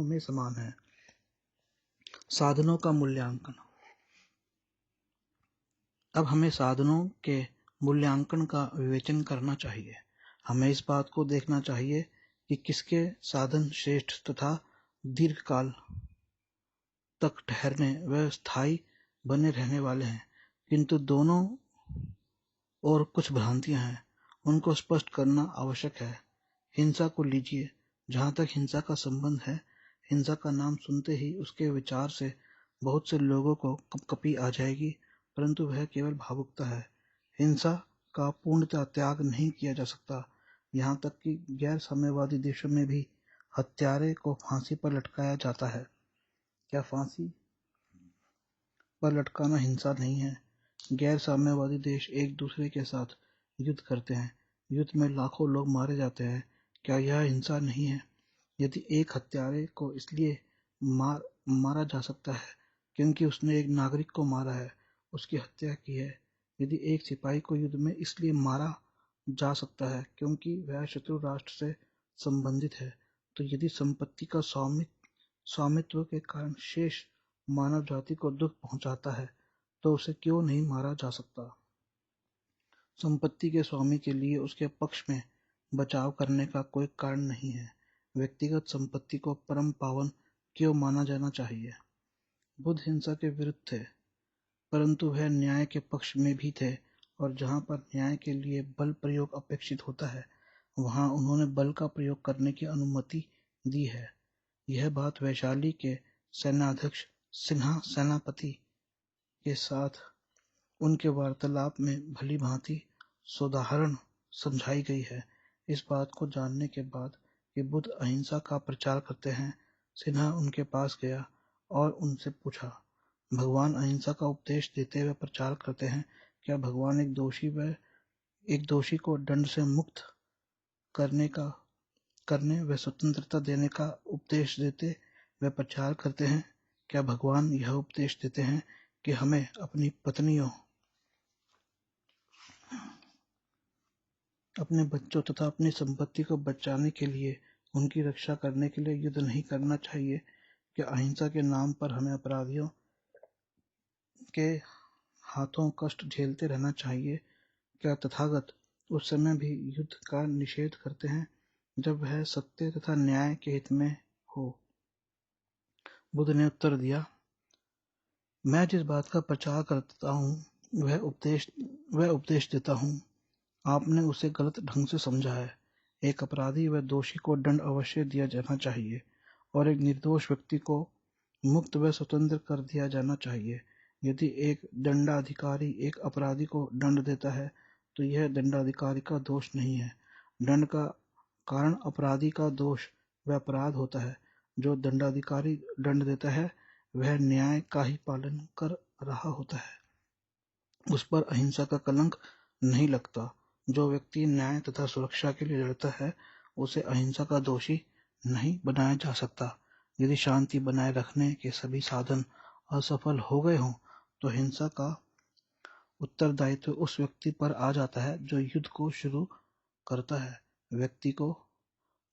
[SPEAKER 1] में समान है। साधनों का मूल्यांकन। अब हमें साधनों के मूल्यांकन का विवेचन करना चाहिए। हमें इस बात को देखना चाहिए कि किसके साधन श्रेष्ठ तथा दीर्घकाल तक ठहरने व स्थायी बने रहने वाले हैं। किंतु दोनों और कुछ भ्रांतियां हैं, उनको स्पष्ट करना आवश्यक है। हिंसा को लीजिए। जहाँ तक हिंसा का संबंध है, हिंसा का नाम सुनते ही उसके विचार से बहुत से लोगों को कपकपी आ जाएगी, परंतु वह केवल भावुकता है। हिंसा का पूर्णतः त्याग नहीं किया जा सकता। यहाँ तक कि गैर साम्यवादी देशों में भी हत्यारे को फांसी पर लटकाया जाता है। क्या फांसी पर लटकाना हिंसा नहीं है? गैर साम्यवादी देश एक दूसरे के साथ युद्ध करते हैं। युद्ध में लाखों लोग मारे जाते हैं। क्या यह हिंसा नहीं है? यदि एक हत्यारे को इसलिए मारा जा सकता है क्योंकि उसने एक नागरिक को मारा है, उसकी हत्या की है। यदि एक सिपाही को युद्ध में इसलिए मारा जा सकता है क्योंकि वह शत्रु राष्ट्र से संबंधित है, तो यदि संपत्ति का स्वामित्व के कारण शेष मानव जाति को दुख पहुंचाता है, तो उसे क्यों नहीं मारा जा सकता? संपत्ति के स्वामी के लिए उसके पक्ष में बचाव करने का कोई कारण नहीं है। व्यक्तिगत संपत्ति को परम पावन क्यों माना जाना चाहिए? बुद्ध हिंसा के विरुद्ध थे, परंतु वह न्याय के पक्ष में भी थे, और जहाँ पर न्याय के लिए बल प्रयोग अपेक्षित होता है, वहाँ उन्होंने बल का प्रयोग करने की अनुमति दी है। यह बात वैशाली के सेनाध्यक्ष सिन्हा सेनापति के साथ उनके वार्तालाप में भली भांति सोदाहरण समझाई गई है। इस बात को जानने के बाद कि बुद्ध अहिंसा का प्रचार करते हैं, सिन्हा उनके पास गया और उनसे पूछा, भगवान अहिंसा का उपदेश देते हुए प्रचार करते हैं, क्या भगवान एक दोषी को दंड से मुक्त करने व स्वतंत्रता देने का उपदेश देते व प्रचार करते हैं? क्या भगवान यह उपदेश देते हैं कि हमें अपनी पत्नियों, अपने बच्चों तथा अपनी संपत्ति को बचाने के लिए, उनकी रक्षा करने के लिए युद्ध नहीं करना चाहिए? क्या अहिंसा के नाम पर हमें अपराधियों के हाथों कष्ट झेलते रहना चाहिए? क्या तथागत उस समय भी युद्ध का निषेध करते हैं जब वह सत्य तथा न्याय के हित में हो? बुद्ध ने उत्तर दिया, मैं जिस बात का प्रचार करता हूँ वह उपदेश देता हूँ, आपने उसे गलत ढंग से समझा है। एक अपराधी व दोषी को दंड अवश्य दिया जाना चाहिए और एक निर्दोष व्यक्ति को मुक्त व स्वतंत्र कर दिया जाना चाहिए। यदि एक दंडाधिकारी एक अपराधी को दंड देता है तो यह दंडाधिकारी का दोष नहीं है। दंड का कारण अपराधी का दोष व अपराध होता है। जो दंडाधिकारी दंड देता है वह न्याय का ही पालन कर रहा होता है, उस पर अहिंसा का कलंक नहीं लगता। जो व्यक्ति न्याय तथा सुरक्षा के लिए लड़ता है उसे अहिंसा का दोषी नहीं बनाया जा सकता। यदि शांति बनाए रखने के सभी साधन असफल हो गए हों तो हिंसा का उत्तरदायित्व उस व्यक्ति पर आ जाता है जो युद्ध को शुरू करता है। व्यक्ति को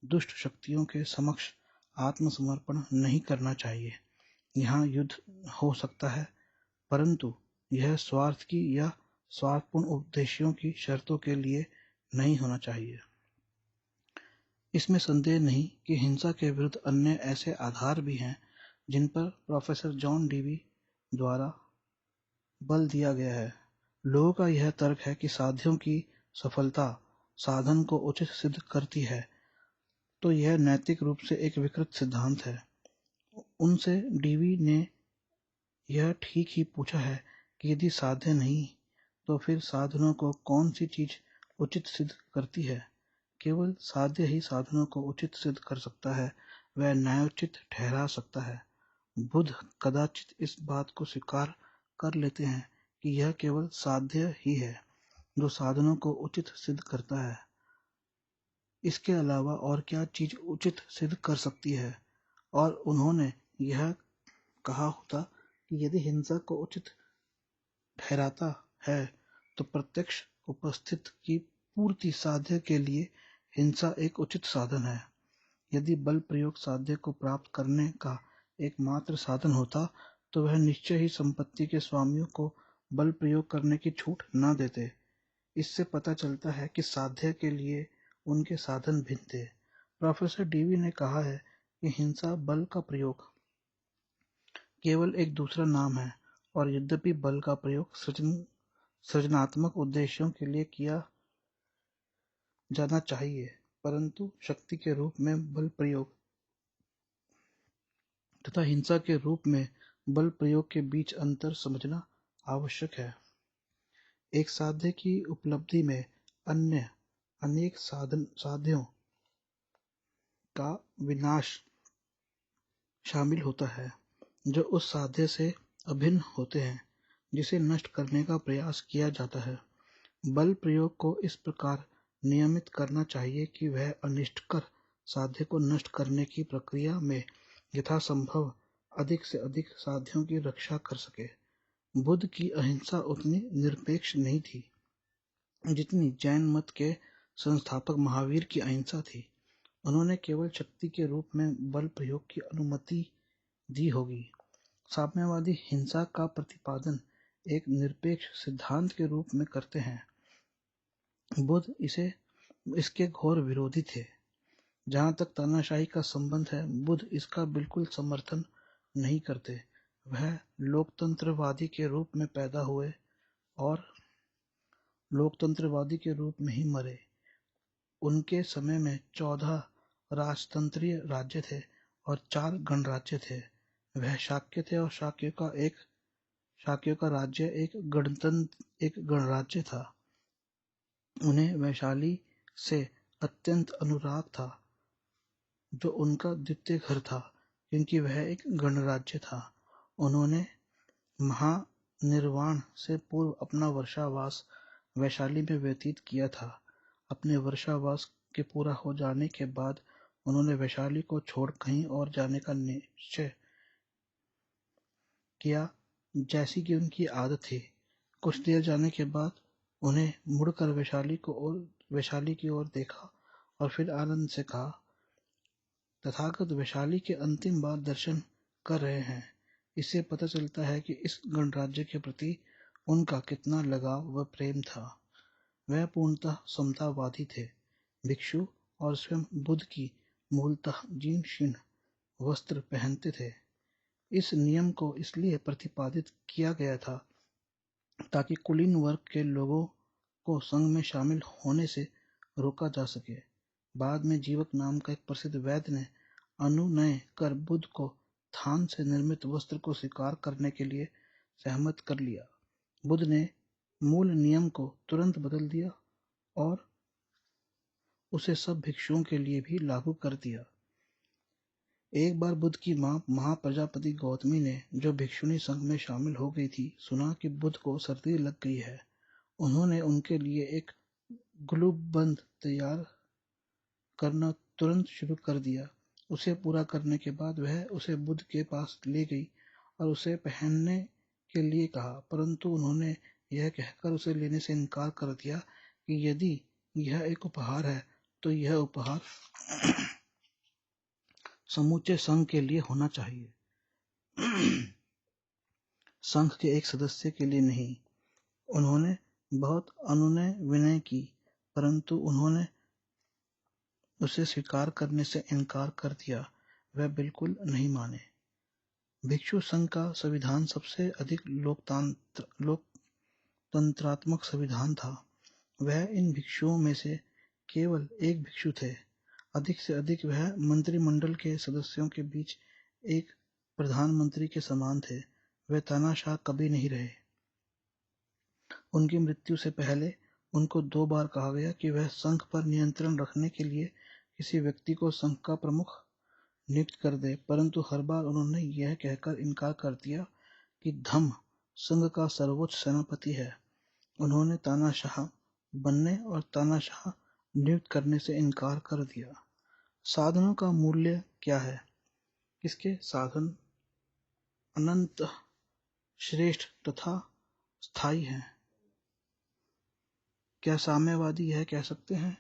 [SPEAKER 1] दुष्ट शक्तियों के समक्ष आत्मसमर्पण नहीं करना चाहिए। यहाँ युद्ध हो सकता है, परंतु यह स्वार्थ की या स्वार्थपूर्ण उद्देश्यों की शर्तों के लिए नहीं होना चाहिए। इसमें संदेह नहीं कि हिंसा के विरुद्ध अन्य ऐसे आधार भी हैं जिन पर प्रोफेसर जॉन डीवी द्वारा बल दिया गया है। लोगों का यह तर्क है कि साध्यों की सफलता साधन को उचित सिद्ध करती है, तो यह नैतिक रूप से एक विकृत सिद्धांत है। उनसे डीवी ने यह ठीक ही पूछा है कि यदि साध्य नहीं तो फिर साधनों को कौन सी चीज उचित सिद्ध करती है? केवल साध्य ही साधनों को उचित सिद्ध कर सकता है, वह न्यायोचित ठहरा सकता है। बुद्ध कदाचित इस बात को स्वीकार कर लेते हैं कि यह केवल साध्य ही है जो साधनों को उचित सिद्ध करता है। इसके अलावा और क्या चीज उचित सिद्ध कर सकती है? और उन्होंने यह कहा होता कि यदि हिंसा को उचित ठहराता है तो प्रत्यक्ष उपस्थित की पूर्ति साध्य के लिए हिंसा एक उचित साधन है। यदि बल प्रयोग साध्य को प्राप्त करने का एकमात्र साधन होता तो वह निश्चय ही संपत्ति के स्वामियों को बल प्रयोग करने की छूट न देते। इससे पता चलता है कि साध्य के लिए उनके साधन भिन्न थे। प्रोफेसर डीवी ने कहा है कि हिंसा बल का प्रयोग केवल एक दूसरा नाम है, और यद्यपि बल का प्रयोग सृजनात्मक उद्देश्यों के लिए किया जाना चाहिए, परंतु शक्ति के रूप में बल प्रयोग तथा हिंसा के रूप में बल प्रयोग के बीच अंतर समझना आवश्यक है। एक साध्य की उपलब्धि में अन्य अनेक साध्यों का विनाश शामिल होता है जो उस साध्य से अभिन्न होते हैं जिसे नष्ट करने का प्रयास किया जाता है। बल प्रयोग को इस प्रकार नियमित करना चाहिए कि वह अनिष्टकर साध्य को नष्ट करने की प्रक्रिया में यथासंभव अधिक से अधिक साध्यों की रक्षा कर सके। बुद्ध की अहिंसा उतनी निरपेक्ष नहीं थी जितनी जैन मत के संस्थापक महावीर की अहिंसा थी। उन्होंने केवल शक्ति के रूप में बल प्रयोग की अनुमति दी होगी। साम्यवादी हिंसा का प्रतिपादन एक निरपेक्ष सिद्धांत के रूप में करते हैं। बुद्ध इसके घोर विरोधी थे। जहाँ तक तानाशाही का संबंध है, बुद्ध इसका बिल्कुल समर्थन नहीं करते। वह लोकतंत्रवादी के रूप में पैदा हुए और लोकतंत्रवादी के रूप में ही मरे। उनके समय में 14 राजतंत्रीय राज्य थे और 4 गणराज्य थे। वह शाक्य थे और शाक्यों का राज्य एक गणराज्य था। उन्हें वैशाली से अत्यंत अनुराग था, जो उनका द्वितीय घर था, क्योंकि वह एक गणराज्य था। उन्होंने महानिर्वाण से पूर्व अपना वर्षावास वैशाली में व्यतीत किया था। अपने वर्षावास के पूरा हो जाने के बाद उन्होंने वैशाली को छोड़ कहीं और जाने का निश्चय किया, जैसी कि उनकी आदत थी। कुछ देर जाने के बाद उन्हें मुड़कर वैशाली की ओर देखा और फिर आनंद से कहा, तथागत वैशाली के अंतिम बार दर्शन कर रहे हैं। इससे पता चलता है कि इस गणराज्य के प्रति उनका कितना लगाव व प्रेम था। वह पूर्णतः समतावादी थे। भिक्षु और स्वयं बुद्ध की मूलतः जीर्ण शीर्ण वस्त्र पहनते थे। इस नियम को इसलिए प्रतिपादित किया गया था ताकि कुलीन वर्ग के लोगों को संघ में शामिल होने से रोका जा सके। बाद में जीवक नाम का एक प्रसिद्ध वैद्य ने अनुनय कर बुद्ध को थान से निर्मित वस्त्र को स्वीकार करने के लिए सहमत कर लिया। बुद्ध ने मूल नियम को तुरंत बदल दिया और उसे सब भिक्षुओं के लिए भी लागू कर दिया। एक बार बुद्ध की मां महाप्रजापति गौतमी ने, जो भिक्षुणी संघ में शामिल हो गई थी, सुना कि बुद्ध को सर्दी लग गई है। उन्होंने उनके लिए एक ग्लूबंद तैयार करना तुरंत शुरू कर दिया। उसे पूरा करने के बाद वह उसे बुद्ध के पास ले गई और उसे पहनने के लिए कहा, परंतु उन्होंने यह कहकर उसे लेने से इनकार कर दिया कि यदि यह एक उपहार है तो यह उपहार समूचे संघ के लिए होना चाहिए, संघ के एक सदस्य के लिए नहीं। उन्होंने बहुत अनुनय विनय की, परंतु उन्होंने उसे स्वीकार करने से इनकार कर दिया। वह बिल्कुल नहीं माने। भिक्षु संघ का संविधान सबसे अधिक लोकतंत्रात्मक संविधान था। वह इन भिक्षुओं में से केवल एक भिक्षु थे। अधिक से अधिक वह मंत्रिमंडल के सदस्यों के बीच एक प्रधानमंत्री के समान थे। वह तानाशाह कभी नहीं रहे। उनकी मृत्यु से पहले उनको 2 बार कहा गया कि वह संघ पर नियंत्रण रखने के लिए किसी व्यक्ति को संघ का प्रमुख नियुक्त कर दे, परंतु हर बार उन्होंने यह कहकर इनकार कर दिया कि धम्म संघ का सर्वोच्च सेनापति है। उन्होंने तानाशाह बनने और तानाशाह नियुक्त करने से इनकार कर दिया। साधनों का मूल्य क्या है? इसके साधन अनंत श्रेष्ठ तथा स्थायी हैं। क्या साम्यवादी यह कह सकते हैं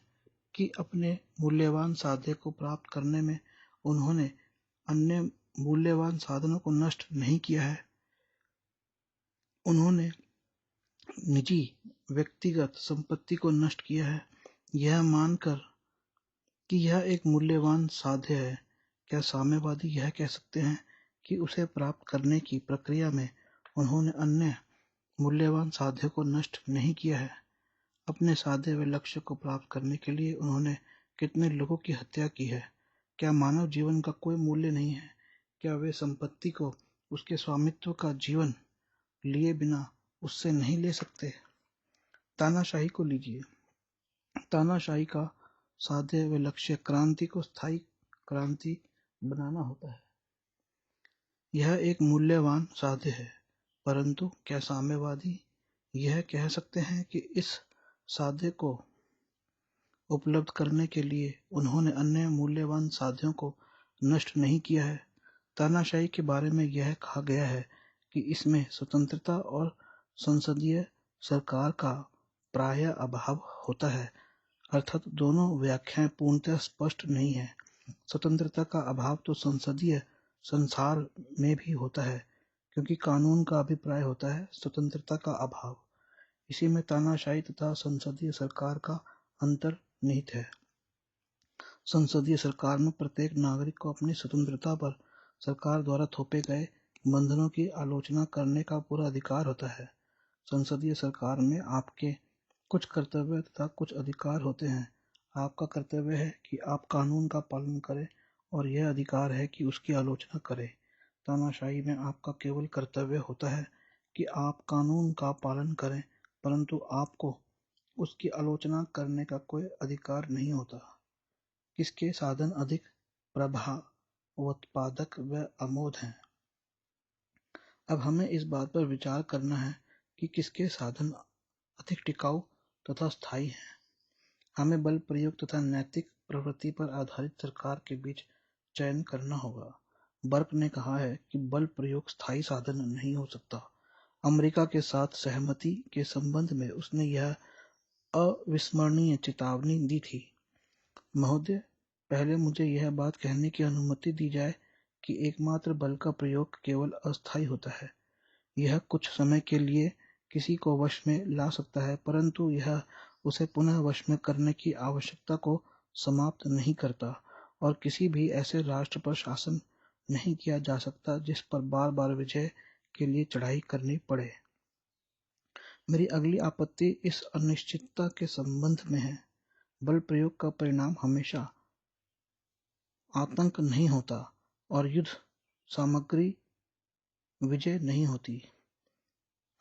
[SPEAKER 1] कि अपने मूल्यवान साध्य को प्राप्त करने में उन्होंने अन्य मूल्यवान साधनों को नष्ट नहीं किया है? उन्होंने निजी व्यक्तिगत संपत्ति को नष्ट किया है, यह मानकर कि यह एक मूल्यवान साध्य है। क्या साम्यवादी यह कह सकते हैं कि उसे प्राप्त करने की प्रक्रिया में उन्होंने अन्य मूल्यवान साध्य को नष्ट नहीं किया है? अपने साध्य व लक्ष्य को प्राप्त करने के लिए उन्होंने कितने लोगों की हत्या की है? क्या मानव जीवन का कोई मूल्य नहीं है? क्या वे संपत्ति को उसके स्वामित्व का जीवन लिए बिना उससे नहीं ले सकते? तानाशाही को लीजिए। तानाशाही का साध्य व लक्ष्य क्रांति को स्थायी क्रांति बनाना होता है। यह एक मूल्यवान साध्य है, परंतु क्या साम्यवादी यह कह सकते हैं कि इस साध्य को उपलब्ध करने के लिए उन्होंने अन्य मूल्यवान साध्यों को नष्ट नहीं किया है? तानाशाही के बारे में यह कहा गया है कि इसमें स्वतंत्रता और संसदीय सरकार का प्रायः अभाव होता है, अर्थात दोनों व्याख्याएं पूर्णतः स्पष्ट नहीं है। स्वतंत्रता का अभाव तो संसदीय संसार में भी होता है, क्योंकि कानून का अभिप्राय होता है स्वतंत्रता का अभाव। इसी में तानाशाही तथा संसदीय सरकार का अंतर निहित है। संसदीय सरकार में प्रत्येक नागरिक को अपनी स्वतंत्रता पर सरकार द्वारा थोपे गए बंधनों की आलोचना करने का पूरा अधिकार होता है। संसदीय सरकार में आपके कुछ कर्तव्य तथा कुछ अधिकार होते हैं। आपका कर्तव्य है कि आप कानून का पालन करें और यह अधिकार है कि उसकी आलोचना करें। तानाशाही में आपका केवल कर्तव्य होता है कि आप कानून का पालन करें, परंतु आपको उसकी आलोचना करने का कोई अधिकार नहीं होता। किसके साधन अधिक प्रभावोत्पादक व अमोघ हैं? अब हमें इस बात पर विचार करना है कि किसके साधन अधिक टिकाऊ तथा स्थायी हैं। हमें बल प्रयोग तथा नैतिक प्रवृत्ति पर आधारित सरकार के बीच चयन करना होगा। बर्क ने कहा है कि बल प्रयोग स्थायी साधन नहीं हो सकता। अमेरिका के साथ सहमति के संबंध में उसने यह अविस्मरणीय चेतावनी दी थी। महोदय, पहले मुझे यह बात कहने की अनुमति दी जाए कि एकमात्र बल का प्रयोग केवल अस्थायी होता है। यह कुछ समय के लिए किसी को वश में ला सकता है, परंतु यह उसे पुनः वश में करने की आवश्यकता को समाप्त नहीं करता, और किसी भी ऐसे राष्ट्र पर शासन नहीं किया जा सकता जिस पर बार बार विजय के लिए चढ़ाई करनी पड़े। मेरी अगली आपत्ति इस अनिश्चितता के संबंध में है। बल प्रयोग का परिणाम हमेशा आतंक नहीं होता और युद्ध सामग्री विजय नहीं होती।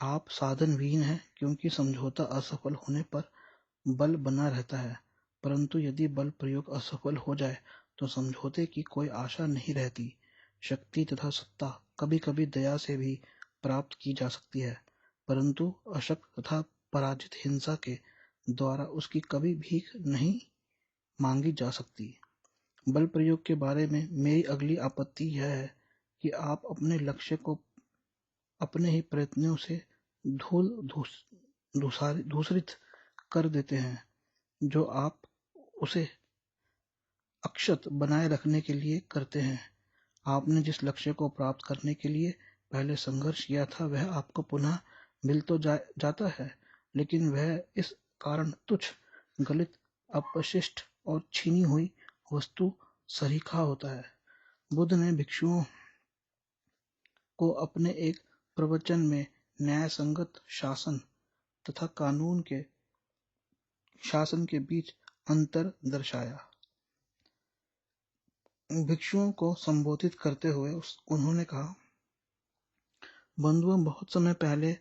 [SPEAKER 1] आप साधनहीन हैं क्योंकि समझौता असफल होने पर बल बना रहता है, परंतु यदि बल प्रयोग असफल हो जाए तो समझौते की कोई आशा नहीं रहती। शक्ति तथा सत्ता कभी कभी दया से भी प्राप्त की जा सकती है, परंतु अशक्त तथा पराजित हिंसा के द्वारा उसकी कभी भीख नहीं मांगी जा सकती। बल प्रयोग के बारे में मेरी अगली आपत्ति यह है कि आप अपने लक्ष्य को अपने ही प्रयत्नों से धूसरित कर देते हैं, जो आप उसे अक्षत बनाए रखने के लिए करते हैं। आपने जिस लक्ष्य को प्राप्त करने के लिए पहले संघर्ष किया था वह आपको पुनः मिल तो जाता है, लेकिन वह इस कारण तुच्छ, गलित, अपशिष्ट और छीनी हुई वस्तु सरीखा होता है। बुद्ध ने भिक्षुओं को अपने एक प्रवचन में न्यायसंगत शासन तथा कानून के शासन के बीच अंतर दर्शाया। भिक्षुओं को संबोधित करते हुए उन्होंने कहा, बंधुओं, बहुत समय पहले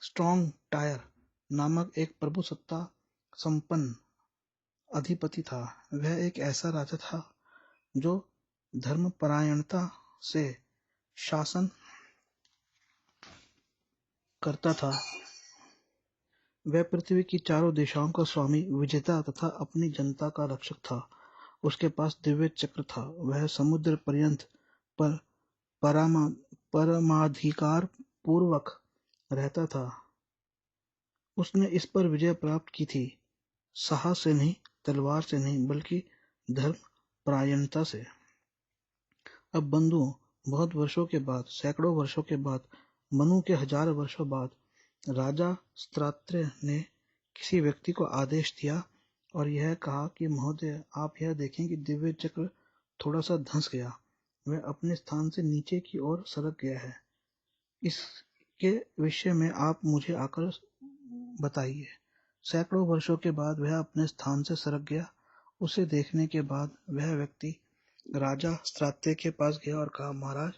[SPEAKER 1] स्ट्रॉन्ग टायर नामक एक प्रभुसत्ता संपन्न अधिपति था। वह एक ऐसा राजा था जो धर्मपरायणता से शासन करता था। वह पृथ्वी की चारों दिशाओं का स्वामी, विजेता तथा अपनी जनता का रक्षक था। उसके पास दिव्य चक्र था। वह समुद्र पर्यंत पर परमाधिकार पूर्वक रहता था। उसने इस पर विजय प्राप्त की थी, साहस से नहीं, तलवार से नहीं, बल्कि धर्मपरायणता से। अब बंधुओं, बहुत वर्षों के बाद, सैकड़ों वर्षों के बाद, मनु के 1000 वर्षों बाद, राजा स्त्रात्य ने किसी व्यक्ति को आदेश दिया और यह कहा कि महोदय, आप यह देखें कि दिव्य चक्र थोड़ा सा धंस गया। वह अपने स्थान से नीचे की ओर सरक गया है। इसके विषय में आप मुझे आकर बताइए। सैकड़ों वर्षों के बाद वह अपने स्थान से सरक गया। उसे देखने के बाद वह व्यक्ति राजा स्त्रात्य के पास गया और कहा, महाराज,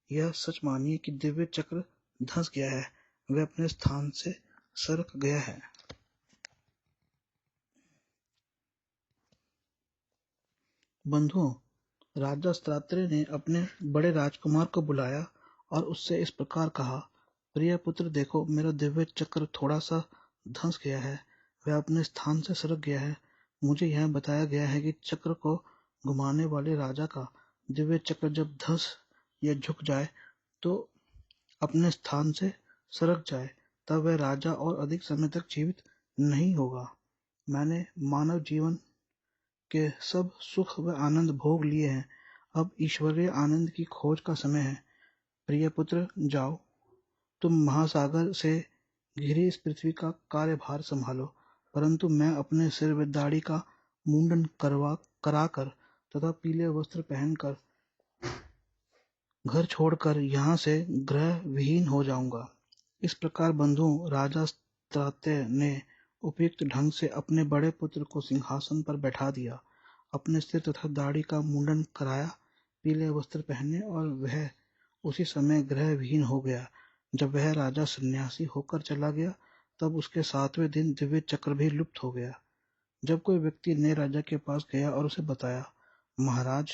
[SPEAKER 1] यह सच मानिए कि दिव्य चक्र धंस गया है। वह अपने स्थान से सरक गया है। बंधुओं, राजा स्त्रात्य ने अपने बड़े राजकुमार को बुलाया और उससे इस प्रकार कहा, प्रिय पुत्र, देखो, मेरा दिव्य चक्र थोड़ा सा धंस गया है। वह अपने स्थान से सरक गया है। मुझे यह बताया गया है कि चक्र को घुमाने वाले राजा का दिव्य चक्र जब धंस या झुक जाए तो अपने स्थान से सरक जाए, तब वह राजा और अधिक समय तक जीवित नहीं होगा। मैंने मानव जीवन के सब सुख व आनंद भोग लिए हैं। अब ईश्वरीय आनंद की खोज का समय है। प्रिय पुत्र, जाओ, तुम महासागर से घिरी इस पृथ्वी का कार्यभार संभालो, परंतु मैं अपने सिर में दाढ़ी का मुंडन कराकर तथा पीले वस्त्र पहनकर घर छोड़कर यहाँ से गृह विहीन हो जाऊंगा। इस प्रकार बंधुओं, राजा त्रात्य ने उपयुक्त ढंग से अपने बड़े पुत्र को सिंहासन पर बैठा दिया, अपने सिर तथा दाढ़ी का मुंडन कराया, पीले वस्त्र पहने और वह उसी समय गृह विहीन हो गया। जब वह राजा सन्यासी होकर चला गया, तब उसके 7वें दिन दिव्य चक्र भी लुप्त हो गया। जब कोई व्यक्ति नए राजा के पास गया और उसे बताया, महाराज,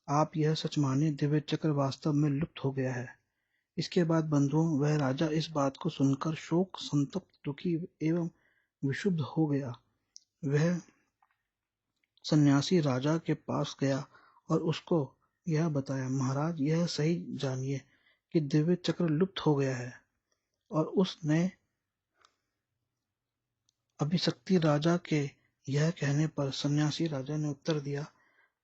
[SPEAKER 1] आप यह सच मानिए, दिव्य चक्र वास्तव में लुप्त हो गया है। इसके बाद बंधुओं, वह राजा इस बात को सुनकर शोक संतप्त, दुखी एवं विक्षुब्ध हो गया। वह सन्यासी राजा के पास गया और उसको यह बताया, महाराज, यह सही जानिए कि दिव्य चक्र लुप्त हो गया है। और उसने अभिषक्ति राजा के यह कहने पर सन्यासी राजा ने उत्तर दिया,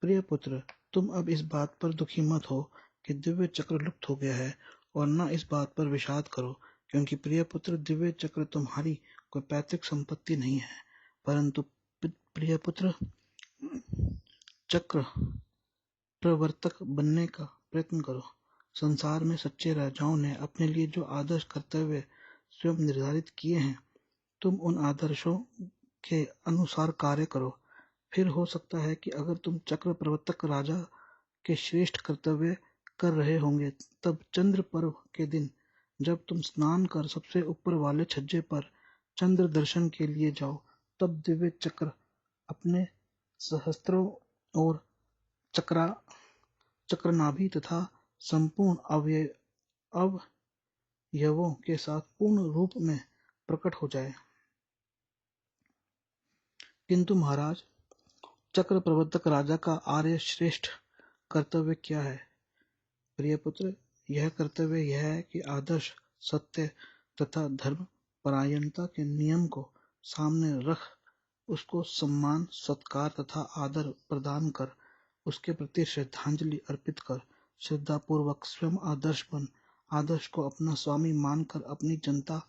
[SPEAKER 1] प्रिय पुत्र, तुम अब इस बात पर दुखी मत हो कि दिव्य चक्र लुप्त हो गया है, और न इस बात पर विषाद करो, क्योंकि प्रिय पुत्र, दिव्य चक्र तुम्हारी कोई पैतृक संपत्ति नहीं है, परंतु प्रिय पुत्र, चक्र प्रवर्तक बनने का प्रयत्न करो। संसार में सच्चे राजाओं ने अपने लिए जो आदर्श कर्तव्य स्वयं निर्धारित किए हैं, तुम उन आदर्शों के अनुसार कार्य करो। फिर हो सकता है कि अगर तुम चक्र प्रवर्तक राजा के श्रेष्ठ कर्तव्य कर रहे होंगे, तब चंद्र पर्व के दिन जब तुम स्नान कर सबसे ऊपर वाले छज्जे पर चंद्र दर्शन के लिए जाओ, तब दिव्य चक्र अपने सहस्त्रों और चक्रनाभि तथा संपूर्ण अवयवों के साथ पूर्ण रूप में प्रकट हो जाए। किंतु महाराज, चक्र प्रवर्तक राजा का आर्य श्रेष्ठ कर्तव्य क्या है? प्रिय पुत्र, यह कर्तव्य यह है कि आदर्श, सत्य तथा धर्म परायणता के नियम को सामने रख उसको सम्मान, सत्कार तथा आदर प्रदान कर, उसके प्रति श्रद्धांजलि अर्पित कर, श्रद्धापूर्वक स्वयं आदर्श बन, आदर्श को अपना स्वामी मानकर अपनी जनता,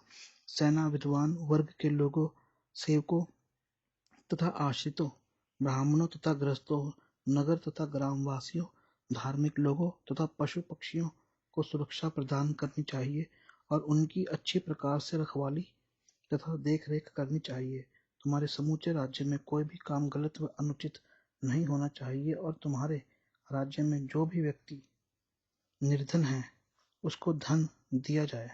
[SPEAKER 1] सेना, विद्वान वर्ग के लोगों, सेवकों तथा आश्रितों, ब्राह्मणों तथा गृहस्थों, नगर तथा ग्रामवासियों, धार्मिक लोगों तथा पशु पक्षियों को सुरक्षा प्रदान करनी चाहिए और उनकी अच्छी प्रकार से रखवाली तथा देख रेख करनी चाहिए। तुम्हारे समूचे राज्य में कोई भी काम गलत व अनुचित नहीं होना चाहिए और तुम्हारे राज्य में जो भी व्यक्ति निर्धन है, उसको धन दिया जाए।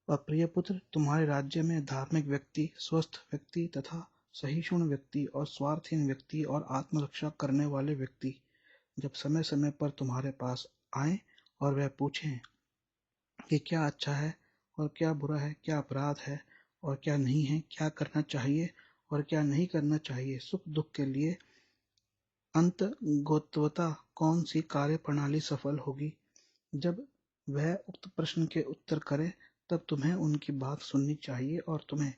[SPEAKER 1] और प्रिय पुत्र, तुम्हारे राज्य में धार्मिक व्यक्ति, स्वस्थ व्यक्ति तथा सहिष्णु व्यक्ति और स्वार्थहीन व्यक्ति और आत्मरक्षा करने वाले व्यक्ति जब समय समय पर तुम्हारे पास आए और वह पूछें कि क्या अच्छा है और क्या बुरा है, क्या अपराध है और क्या नहीं है, क्या करना चाहिए और क्या नहीं करना चाहिए, सुख दुख के लिए अंतर्गोत्वता कौन सी कार्य प्रणाली सफल होगी, जब वह उक्त प्रश्न के उत्तर करे, तब तुम्हें उनकी बात सुननी चाहिए और तुम्हें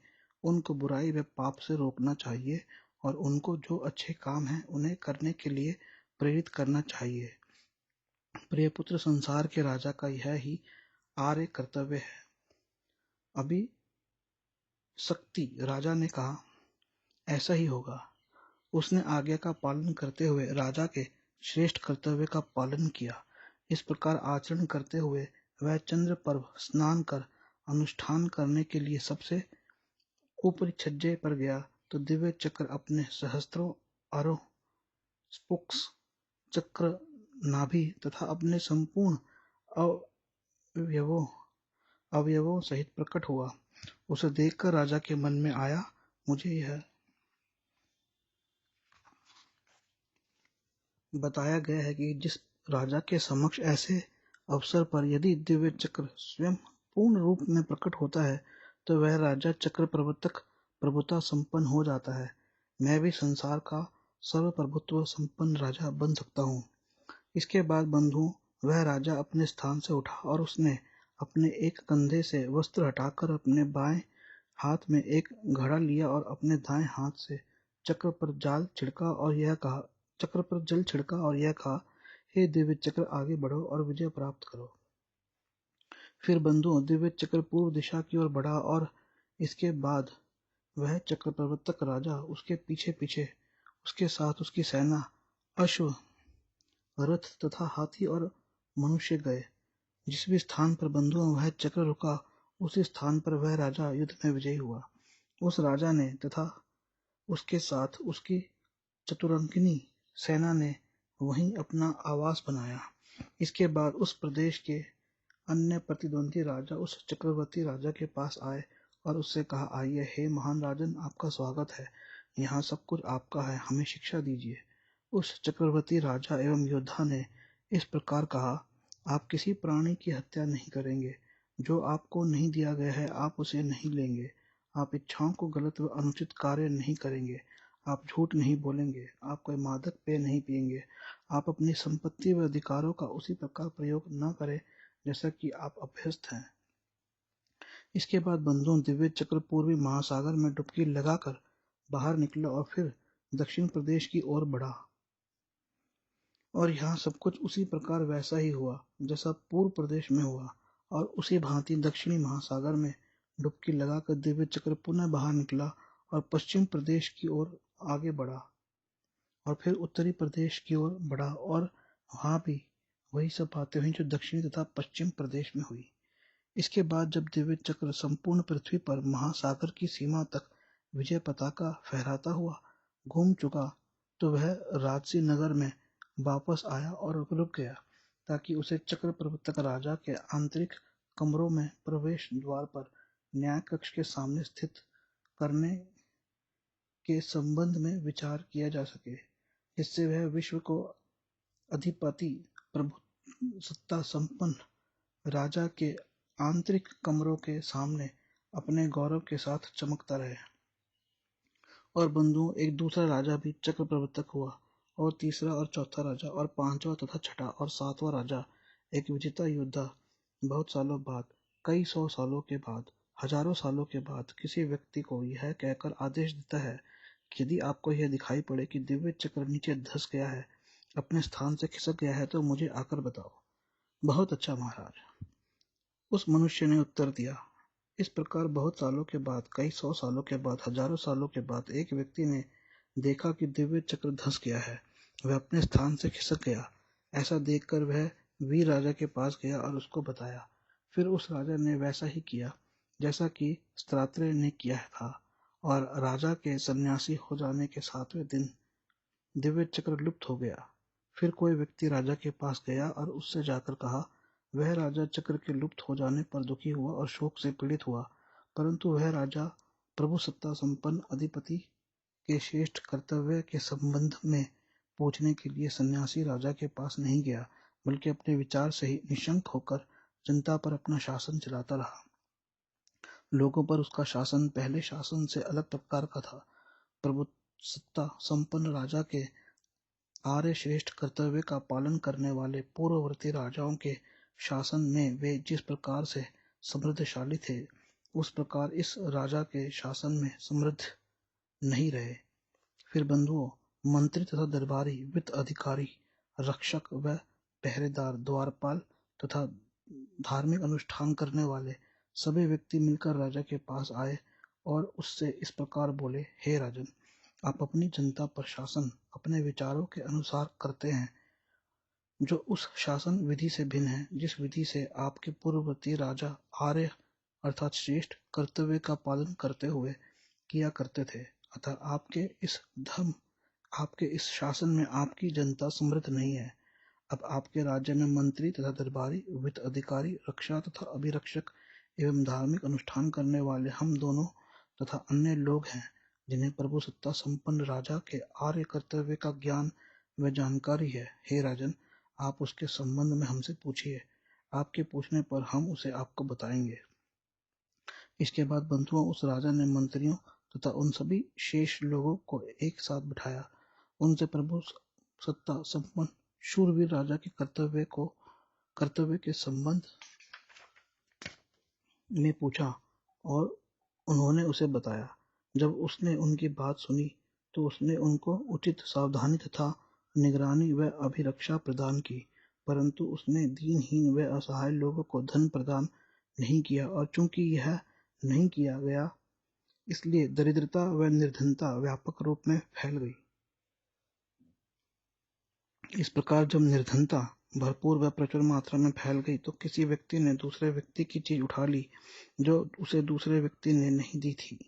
[SPEAKER 1] उनको बुराई व पाप से रोकना चाहिए और उनको जो अच्छे काम हैं उन्हें करने के लिए प्रेरित करना चाहिए। प्रिय पुत्र, संसार के राजा का यह ही आर्य कर्तव्य है। अभी शक्ति राजा ने कहा, ऐसा ही होगा। उसने आज्ञा का पालन करते हुए राजा के श्रेष्ठ कर्तव्य का पालन किया। इस प्रकार आचरण करते हुए वह चंद्र पर्व स्नान कर अनुष्ठान करने के लिए सबसे ऊपरी छज्जे पर गया, तो दिव्य चक्र अपने सहस्त्रों आरोह स्पोक्स चक्र नाभि तथा अपने संपूर्ण अवयवों सहित प्रकट हुआ। उसे देखकर राजा के मन में आया, मुझे यह बताया गया है कि जिस राजा के समक्ष ऐसे अवसर पर यदि दिव्य चक्र स्वयं पूर्ण रूप में प्रकट होता है, तो वह राजा चक्र प्रवर्तक प्रभुता संपन्न हो जाता है। मैं भी संसार का सर्वप्रभुत्व संपन्न राजा बन सकता हूँ। इसके बाद बंधुओं, वह राजा अपने स्थान से उठा और उसने अपने एक कंधे से वस्त्र हटाकर अपने बाएं हाथ में एक घड़ा लिया और अपने दाएं हाथ से चक्र पर जल छिड़का और यह कहा, हे दिव्य चक्र, आगे बढ़ो और विजय प्राप्त करो। फिर बंधुओं, दिव्य चक्र पूर्व दिशा की ओर बढ़ा और इसके बाद वह चक्र प्रवर्तक राजा, उसके पीछे पीछे उसके साथ उसकी सेना, अश्व, रथ तथा हाथी और मनुष्य गए। जिस भी स्थान पर बंधुओं वह चक्र रुका, उसी स्थान पर वह राजा युद्ध में विजयी हुआ। उस राजा ने तथा उसके साथ उसकी चतुरंगिनी सेना ने वहीं अपना आवास बनाया। इसके बाद उस प्रदेश के अन्य प्रतिद्वंदी राजा उस चक्रवर्ती राजा के पास आए और उससे कहा, आइए हे महान राजन, आपका स्वागत है, यहाँ सब कुछ आपका है, हमें शिक्षा दीजिए। उस चक्रवर्ती राजा एवं योद्धा ने इस प्रकार कहा, आप किसी प्राणी की हत्या नहीं करेंगे, जो आपको नहीं दिया गया है आप उसे नहीं लेंगे, आप इच्छाओं को गलत व अनुचित कार्य नहीं करेंगे, आप झूठ नहीं बोलेंगे, आप कोई मादक पेय नहीं पिएंगे, आप अपनी संपत्ति व अधिकारों का उसी प्रकार प्रयोग न करें जैसा कि आप अभ्यस्त हैं। इसके बाद बंधुओं दिव्य चक्र पूर्वी महासागर में डुबकी लगाकर बाहर निकला और फिर दक्षिण प्रदेश की ओर बढ़ा। और यहाँ सब कुछ उसी प्रकार वैसा ही हुआ जैसा पूर्व प्रदेश में हुआ, और उसी भांति दक्षिणी महासागर में डुबकी लगाकर दिव्य चक्र पुनः बाहर निकला और पश्चिम प्रदेश की ओर आगे बढ़ा और फिर उत्तरी प्रदेश की ओर बढ़ा, और वहां भी वही सब बातें हुई जो दक्षिणी तथा पश्चिम प्रदेश में हुई। इसके बाद जब दिव्य चक्र संपूर्ण पृथ्वी पर महासागर की सीमा तक विजय पताका फहराता हुआ घूम चुका, तो वह राजसी नगर में वापस आया और रुक गया, ताकि उसे चक्र प्रवर्तक राजा के आंतरिक कमरों में प्रवेश द्वार पर न्याय कक्ष के सामने स्थित करने के संबंध में विचार किया जा सके, जिससे वह विश्व को अधिपति प्रभु सत्ता संपन्न राजा के आंतरिक कमरों के सामने अपने गौरव के साथ चमकता रहे। और बंधुओं, एक दूसरा राजा भी चक्र प्रवर्तक हुआ, और तीसरा और चौथा राजा और पांचवा तथा छठा और सातवां राजा, एक विजेता योद्धा, बहुत सालों बाद, कई सौ सालों के बाद, हजारों सालों के बाद किसी व्यक्ति को यह कहकर आदेश देता है कि यदि आपको यह दिखाई पड़े कि दिव्य चक्र नीचे धंस गया है, अपने स्थान से खिसक गया है, तो मुझे आकर बताओ। बहुत अच्छा महाराज, उस मनुष्य ने उत्तर दिया। इस प्रकार बहुत सालों के बाद, कई सौ सालों के बाद, हजारों सालों के बाद एक व्यक्ति ने देखा कि दिव्य चक्र धंस गया है, वह अपने स्थान से खिसक गया। ऐसा देखकर वह वीर राजा के पास गया और उसको बताया। फिर उस राजा ने वैसा ही किया जैसा कि स्त्रात्रे ने किया था, और राजा के सन्यासी हो जाने के 7वें दिन दिव्य चक्र लुप्त हो गया। फिर कोई व्यक्ति राजा के पास गया और उससे जाकर कहा। वह राजा चक्र के लुप्त हो जाने पर दुखी हुआ और शोक से पीड़ित हुआ, परंतु वह राजा प्रभु सत्ता संपन्न अधिपति के श्रेष्ठ कर्तव्य के संबंध में पूछने के लिए सन्यासी राजा के पास नहीं गया, बल्कि अपने विचार से ही निशंक होकर जनता पर अपना शासन चलाता रहा। लोगों पर उसका शासन पहले शासन से अलग प्रकार का था। प्रभु सत्ता संपन्न राजा के आर्य श्रेष्ठ कर्तव्य का पालन करने वाले पूर्ववर्ती राजाओं के शासन में वे जिस प्रकार से समृद्धशाली थे, उस प्रकार इस राजा के शासन में समृद्ध नहीं रहे। फिर बंधुओं, मंत्री तथा दरबारी, वित्त अधिकारी, रक्षक व पहरेदार, द्वारपाल तथा धार्मिक अनुष्ठान करने वाले सभी व्यक्ति मिलकर राजा के पास आए और उससे इस प्रकार बोले, हे राजन, आप अपनी जनता पर शासन अपने विचारों के अनुसार करते हैं, जो उस शासन विधि से भिन्न है जिस विधि से आपके पूर्ववर्ती राजा आर्य अर्थात श्रेष्ठ कर्तव्य का पालन करते हुए किया करते थे। अतः आपके इस शासन में आपकी जनता समृद्ध नहीं है। अब आपके राज्य में मंत्री तथा दरबारी, वित्त अधिकारी, रक्षा तथा अभिरक्षक एवं धार्मिक अनुष्ठान करने वाले हम दोनों तथा अन्य लोग हैं, जिन्हें प्रभु सत्ता संपन्न राजा के आर्य कर्तव्य का ज्ञान व जानकारी है। हे राजन, आप उसके संबंध में हमसे पूछिए, आपके पूछने पर हम उसे आपको बताएंगे। इसके बाद बंधुओं, उस राजा ने मंत्रियों तथा उन सभी शेष लोगों को एक साथ बिठाया, उनसे प्रभु सत्ता संपन्न शूरवीर राजा के कर्तव्य के संबंध में पूछा और उन्होंने उसे बताया। जब उसने उनकी बात सुनी तो उसने उनको उचित सावधानी तथा निगरानी व अभिरक्षा प्रदान की, परंतु उसने दीनहीन व असहाय लोगों को धन प्रदान नहीं किया, और चूंकि यह नहीं किया गया, इसलिए दरिद्रता व निर्धनता व्यापक रूप में फैल गई। इस प्रकार जब निर्धनता भरपूर व प्रचुर मात्रा में फैल गई तो किसी व्यक्ति ने दूसरे व्यक्ति की चीज उठा ली जो उसे दूसरे व्यक्ति ने नहीं दी थी।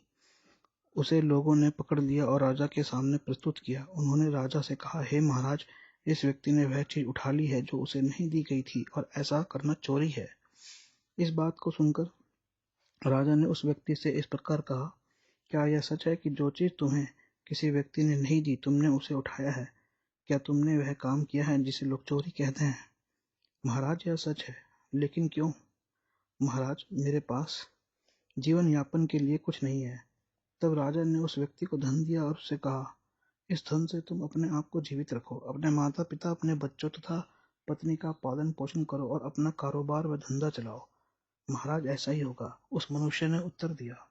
[SPEAKER 1] उसे लोगों ने पकड़ लिया और राजा के सामने प्रस्तुत किया। उन्होंने राजा से कहा, हे महाराज, इस व्यक्ति ने वह चीज उठा ली है जो उसे नहीं दी गई थी और ऐसा करना चोरी है। इस बात को सुनकर राजा ने उस व्यक्ति से इस प्रकार कहा, क्या यह सच है कि जो चीज तुम्हें किसी व्यक्ति ने नहीं दी तुमने उसे उठाया है? क्या तुमने वह काम किया है जिसे लोग चोरी कहते हैं? महाराज, यह सच है। लेकिन क्यों? महाराज, मेरे पास जीवन यापन के लिए कुछ नहीं है। तब राजा ने उस व्यक्ति को धन दिया और उससे कहा, इस धन से तुम अपने आप को जीवित रखो, अपने माता पिता, अपने बच्चों तथा पत्नी का पालन पोषण करो और अपना कारोबार व धंधा चलाओ। महाराज, ऐसा ही होगा, उस मनुष्य ने उत्तर दिया।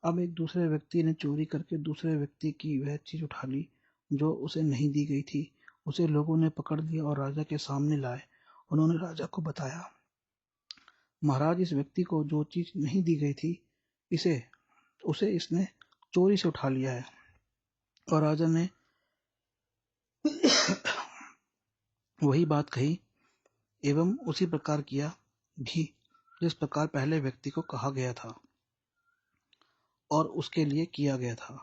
[SPEAKER 1] अब एक दूसरे व्यक्ति ने चोरी करके दूसरे व्यक्ति की वह चीज उठा ली जो उसे नहीं दी गई थी। उसे लोगों ने पकड़ लिया और राजा के सामने लाए। उन्होंने राजा को बताया, महाराज, इस व्यक्ति को जो चीज नहीं दी गई थी उसे इसने चोरी से उठा लिया है। और राजा ने वही बात कही एवं उसी प्रकार किया भी जिस प्रकार पहले व्यक्ति को कहा गया था और उसके लिए किया गया था।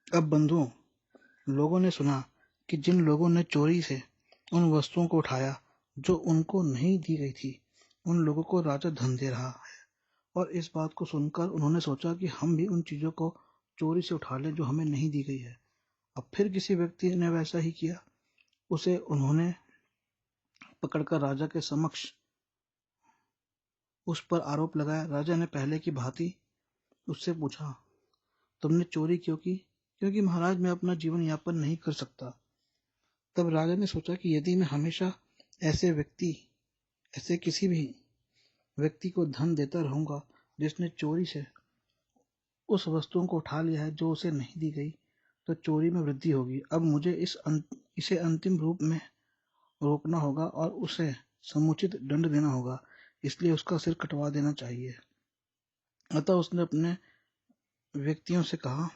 [SPEAKER 1] अब बंधुओं, लोगों ने सुना कि जिन लोगों ने चोरी से उन वस्तुओं को उठाया जो उनको नहीं दी गई थी, उन लोगों को राजा धन दे रहा है। और इस बात को सुनकर उन्होंने सोचा कि हम भी उन चीजों को चोरी से उठा लें जो हमें नहीं दी गई है। अब फिर किसी व्यक्ति ने वैसा ही किया। उसे उन्होंने पकड़कर राजा के समक्ष उस पर आरोप लगाया। राजा ने पहले की भांति उससे पूछा, तुमने चोरी क्यों की? क्योंकि महाराज, मैं अपना जीवन यापन नहीं कर सकता। तब राजा ने सोचा कि यदि मैं हमेशा ऐसे किसी भी व्यक्ति को धन देता रहूंगा जिसने चोरी से उस वस्तुओं को उठा लिया है जो उसे नहीं दी गई, तो चोरी में वृद्धि होगी। अब मुझे इसे अंतिम रूप में रोकना होगा और उसे समुचित दंड देना होगा, इसलिए उसका सिर कटवा देना चाहिए। अतः उसने अपने व्यक्तियों से कहा,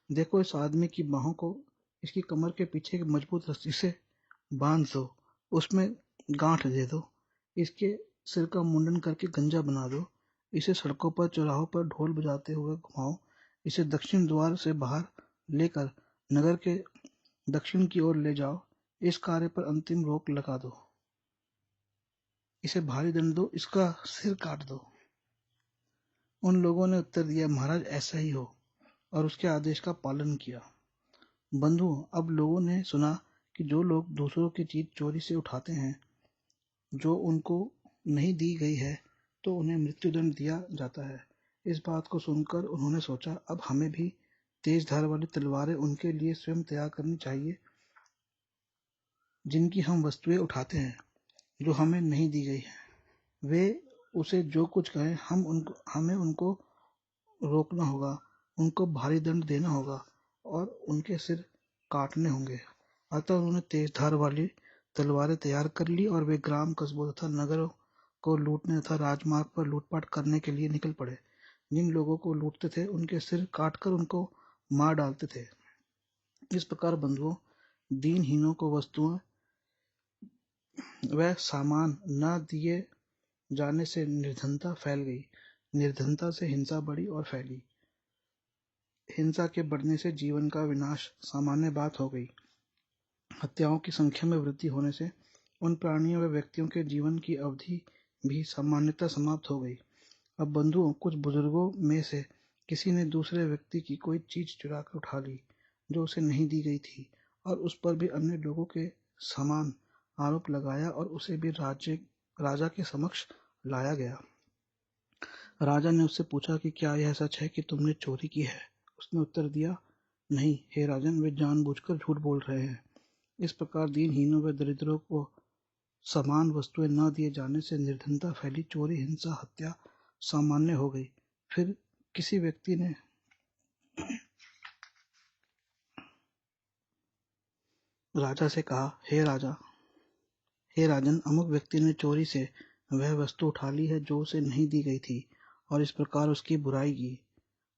[SPEAKER 1] देखो, इस आदमी की बाहों को इसकी कमर के पीछे एक मजबूत रस्सी से बांध दो, उसमें गांठ दे दो, इसके सिर का मुंडन करके गंजा बना दो, इसे सड़कों पर चौराहों पर ढोल बजाते हुए घुमाओ, इसे दक्षिण द्वार से बाहर लेकर नगर के दक्षिण की ओर ले जाओ, इस कार्य पर अंतिम रोक लगा दो, इसे भारी दंड दो, इसका सिर काट दो। उन लोगों ने उत्तर दिया, महाराज, ऐसा ही हो, और उसके आदेश का पालन किया। बंधुओं, अब लोगों ने सुना कि जो लोग दूसरों की चीज चोरी से उठाते हैं जो उनको नहीं दी गई है तो उन्हें मृत्युदंड दिया जाता है। इस बात को सुनकर उन्होंने सोचा, अब हमें भी तेज धार वाली तलवारें उनके लिए स्वयं तैयार करनी चाहिए जिनकी हम वस्तुएं उठाते हैं जो हमें नहीं दी गई है। वे उसे जो कुछ कहें हमें उनको रोकना होगा, उनको भारी दंड देना होगा और उनके सिर काटने होंगे। अतः उन्होंने तेज धार वाली तलवारें तैयार कर ली और वे ग्राम, कस्बों तथा नगरों को लूटने तथा राजमार्ग पर लूटपाट करने के लिए निकल पड़े। जिन लोगों को लूटते थे उनके सिर काटकर उनको मार डालते थे। इस प्रकार बंधुओं, दीनहीनों को वस्तुएं व सामान न दिए जाने से निर्धनता फैल गई, निर्धनता से हिंसा बढ़ी और फैली, हिंसा के बढ़ने से जीवन का विनाश सामान्य बात हो गई। हत्याओं की संख्या में वृद्धि होने से उन प्राणियों व व्यक्तियों के जीवन की अवधि भी सामान्यतः समाप्त हो गई। अब बंधुओं, कुछ बुजुर्गों में से किसी ने दूसरे व्यक्ति की कोई चीज चुरा कर उठा ली जो उसे नहीं दी गई थी और उस पर भी अन्य लोगों के समान आरोप लगाया और उसे भी राजा के समक्ष लाया गया। राजा ने उससे पूछा कि क्या यह सच है कि तुमने चोरी की है? उसने उत्तर दिया, नहीं हे राजन, वे जानबूझकर झूठ बोल रहे हैं। इस प्रकार दीनहीनों व दरिद्रों को समान वस्तुएं न दिए जाने से निर्धनता फैली, चोरी, हिंसा, हत्या सामान्य हो गई। फिर किसी व्यक्ति ने राजा से कहा, हे राजन, अमुक व्यक्ति ने चोरी से वह वस्तु उठा ली है जो उसे नहीं दी गई थी और इस प्रकार उसकी बुराई की।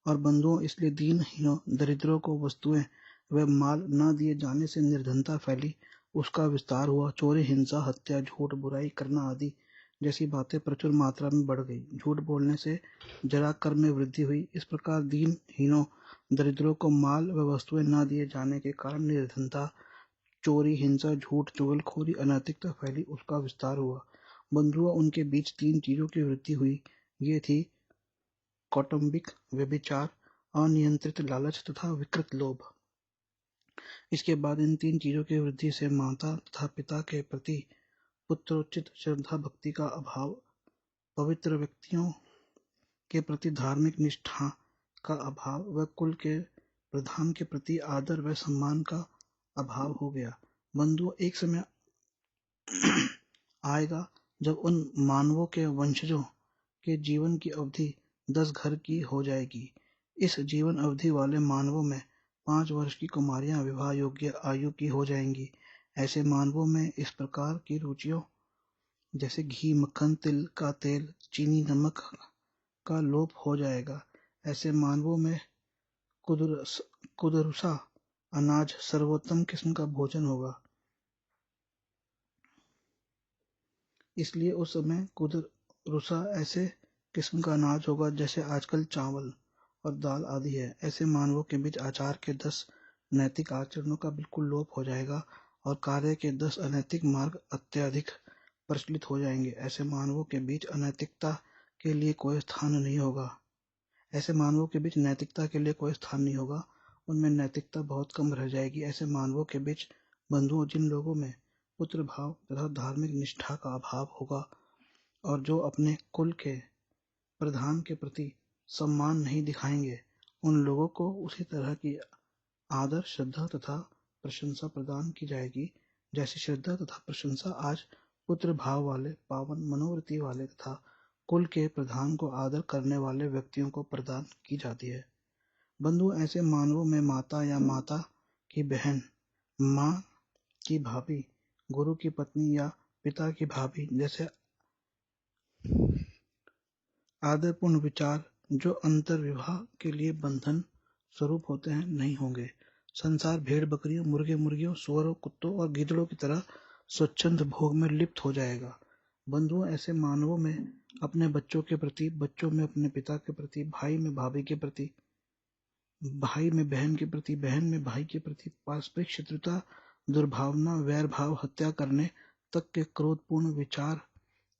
[SPEAKER 1] और बंधुओं, इसलिए दीनहीनों, दरिद्रों को वस्तुएं वह माल न दिए जाने से निर्धनता फैली, उसका विस्तार हुआ, चोरी, हिंसा, हत्या, झूठ, बुराई करना आदि जैसी बातें प्रचुर मात्रा में बढ़ गई। झूठ बोलने से जरा कर में वृद्धि हुई। इस प्रकार दीनहीनों, दरिद्रों को माल व वस्तुएं न दिए जाने के कारण निर्धनता, चोरी, हिंसा, झूठ, चुगलखोरी, अनैतिकता फैली, उसका विस्तार हुआ। बंधुओं, उनके बीच 3 चीजों की वृद्धि हुई। ये थी कौटुंबिक व्यभिचार, अनियंत्रित लालच तथा विकृत लोभ। इसके बाद इन 3 चीजों की वृद्धि से माता तथा पिता के प्रति पुत्रोचित श्रद्धा भक्ति का अभाव, पवित्र व्यक्तियों के प्रति धार्मिक निष्ठा का अभाव व कुल के प्रधान के प्रति आदर व सम्मान का अभाव हो गया। बंधुओं, एक समय आएगा जब उन मानवों के वंशजों के जीवन की अवधि 10 घर की हो जाएगी। इस जीवन अवधि वाले मानवों में 5 वर्ष की कुमारियां विवाह योग्य आयु की हो जाएंगी। ऐसे मानवों में इस प्रकार की रुचियों जैसे घी, मक्खन, तिल का तेल, चीनी, नमक का लोप हो जाएगा। ऐसे मानवों में कुदरुसा अनाज सर्वोत्तम किस्म का भोजन होगा। इसलिए उस समय कुदरुसा ऐसे किस्म का अनाज होगा जैसे आजकल चावल और दाल आदि है। ऐसे मानवों के बीच आचार के 10 नैतिक आचरणों का बिल्कुल लोप हो जाएगा और कार्य के 10 अनैतिक मार्ग अत्यधिक प्रचलित हो जाएंगे। ऐसे मानवों के बीच अनैतिकता के लिए कोई स्थान नहीं होगा। ऐसे मानवों के बीच नैतिकता के लिए कोई स्थान नहीं होगा, उनमें नैतिकता बहुत कम रह जाएगी। ऐसे मानवों के बीच बंधुओं, जिन लोगों में पुत्र भाव तथा धार्मिक निष्ठा का अभाव होगा और जो अपने कुल के प्रधान के प्रति सम्मान नहीं दिखाएंगे, उन लोगों को उसी तरह की आदर, श्रद्धा तथा प्रशंसा प्रदान की जाएगी जैसी श्रद्धा तथा प्रशंसा आज पुत्र भाव वाले, पावन मनोवृत्ति वाले तथा कुल के प्रधान को आदर करने वाले व्यक्तियों को प्रदान की जाती है। बंधु, ऐसे मानवों में माता या माता की बहन, माँ की भाभी, गुरु की पत्नी या पिता की भाभी जैसे आदरपूर्ण विचार जो अंतर विवाह के लिए बंधन स्वरूप होते हैं नहीं होंगे। संसार भेड़ बकरियों, मुर्गे मुर्गियों, सुअरों, कुत्तों और गीदड़ों की तरह स्वच्छंद भोग में लिप्त हो जाएगा। बंधुओं, ऐसे मानवों में अपने बच्चों के प्रति, बच्चों में अपने पिता के प्रति, भाई में भाभी के प्रति, भाई में बहन के प्रति, बहन में भाई के प्रति पारस्परिक शत्रुता, दुर्भावना, वैर भाव, हत्या करने तक के क्रोधपूर्ण विचार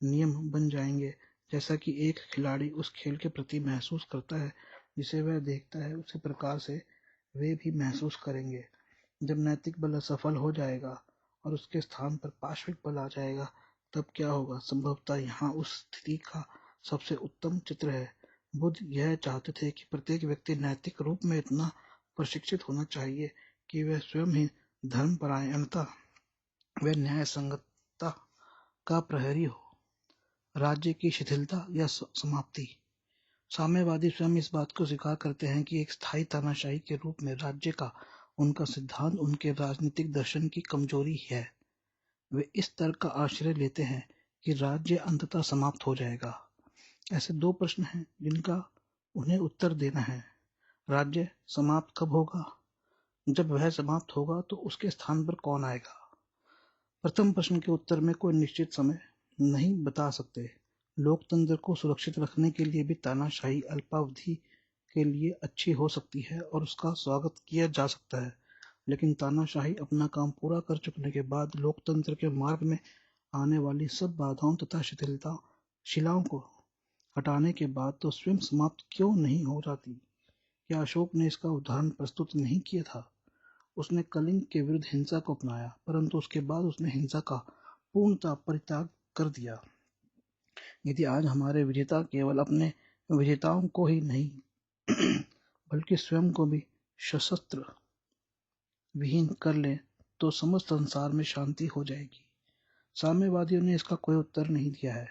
[SPEAKER 1] नियम बन जाएंगे। जैसा कि एक खिलाड़ी उस खेल के प्रति महसूस करता है जिसे वह देखता है, उसी प्रकार से वे भी महसूस करेंगे। जब नैतिक बल असफल हो जाएगा और उसके स्थान पर पाशविक बल आ जाएगा, तब क्या होगा? संभवतः यहाँ उस स्थिति का सबसे उत्तम चित्र है। बुद्ध यह चाहते थे कि प्रत्येक व्यक्ति नैतिक रूप में इतना प्रशिक्षित होना चाहिए कि वह स्वयं ही धर्मपरायणता व न्याय संगतता का प्रहरी हो। राज्य की शिथिलता या समाप्ति। साम्यवादी स्वयं इस बात को स्वीकार करते हैं कि एक स्थायी तानाशाही के रूप में राज्य का उनका सिद्धांत उनके राजनीतिक दर्शन की कमजोरी है। वे इस तर्क का आश्रय लेते हैं कि राज्य अंततः समाप्त हो जाएगा। ऐसे 2 प्रश्न हैं जिनका उन्हें उत्तर देना है। राज्य समाप्त कब होगा? जब वह समाप्त होगा तो उसके स्थान पर कौन आएगा? प्रथम प्रश्न के उत्तर में कोई निश्चित समय नहीं बता सकते। लोकतंत्र को सुरक्षित रखने के लिए भी तानाशाही अल्पावधि के लिए अच्छी हो सकती है और उसका स्वागत किया जा सकता है, लेकिन तानाशाही अपना काम पूरा कर चुकने के बाद लोकतंत्र के मार्ग में आने वाली सब बाधाओं तथा शिलाओं को हटाने के बाद तो स्वयं समाप्त क्यों नहीं हो जाती? क्या अशोक ने इसका उदाहरण प्रस्तुत नहीं किया था? उसने कलिंग के विरुद्ध हिंसा को अपनाया, परंतु उसके बाद उसने हिंसा का पूर्णतः परित्याग कर दिया। यदि आज हमारे विजेता केवल अपने विजेताओं को ही नहीं बल्कि स्वयं को भी सशस्त्र विहीन कर ले तो समस्त संसार में शांति हो जाएगी। साम्यवादियों ने इसका कोई उत्तर नहीं दिया है।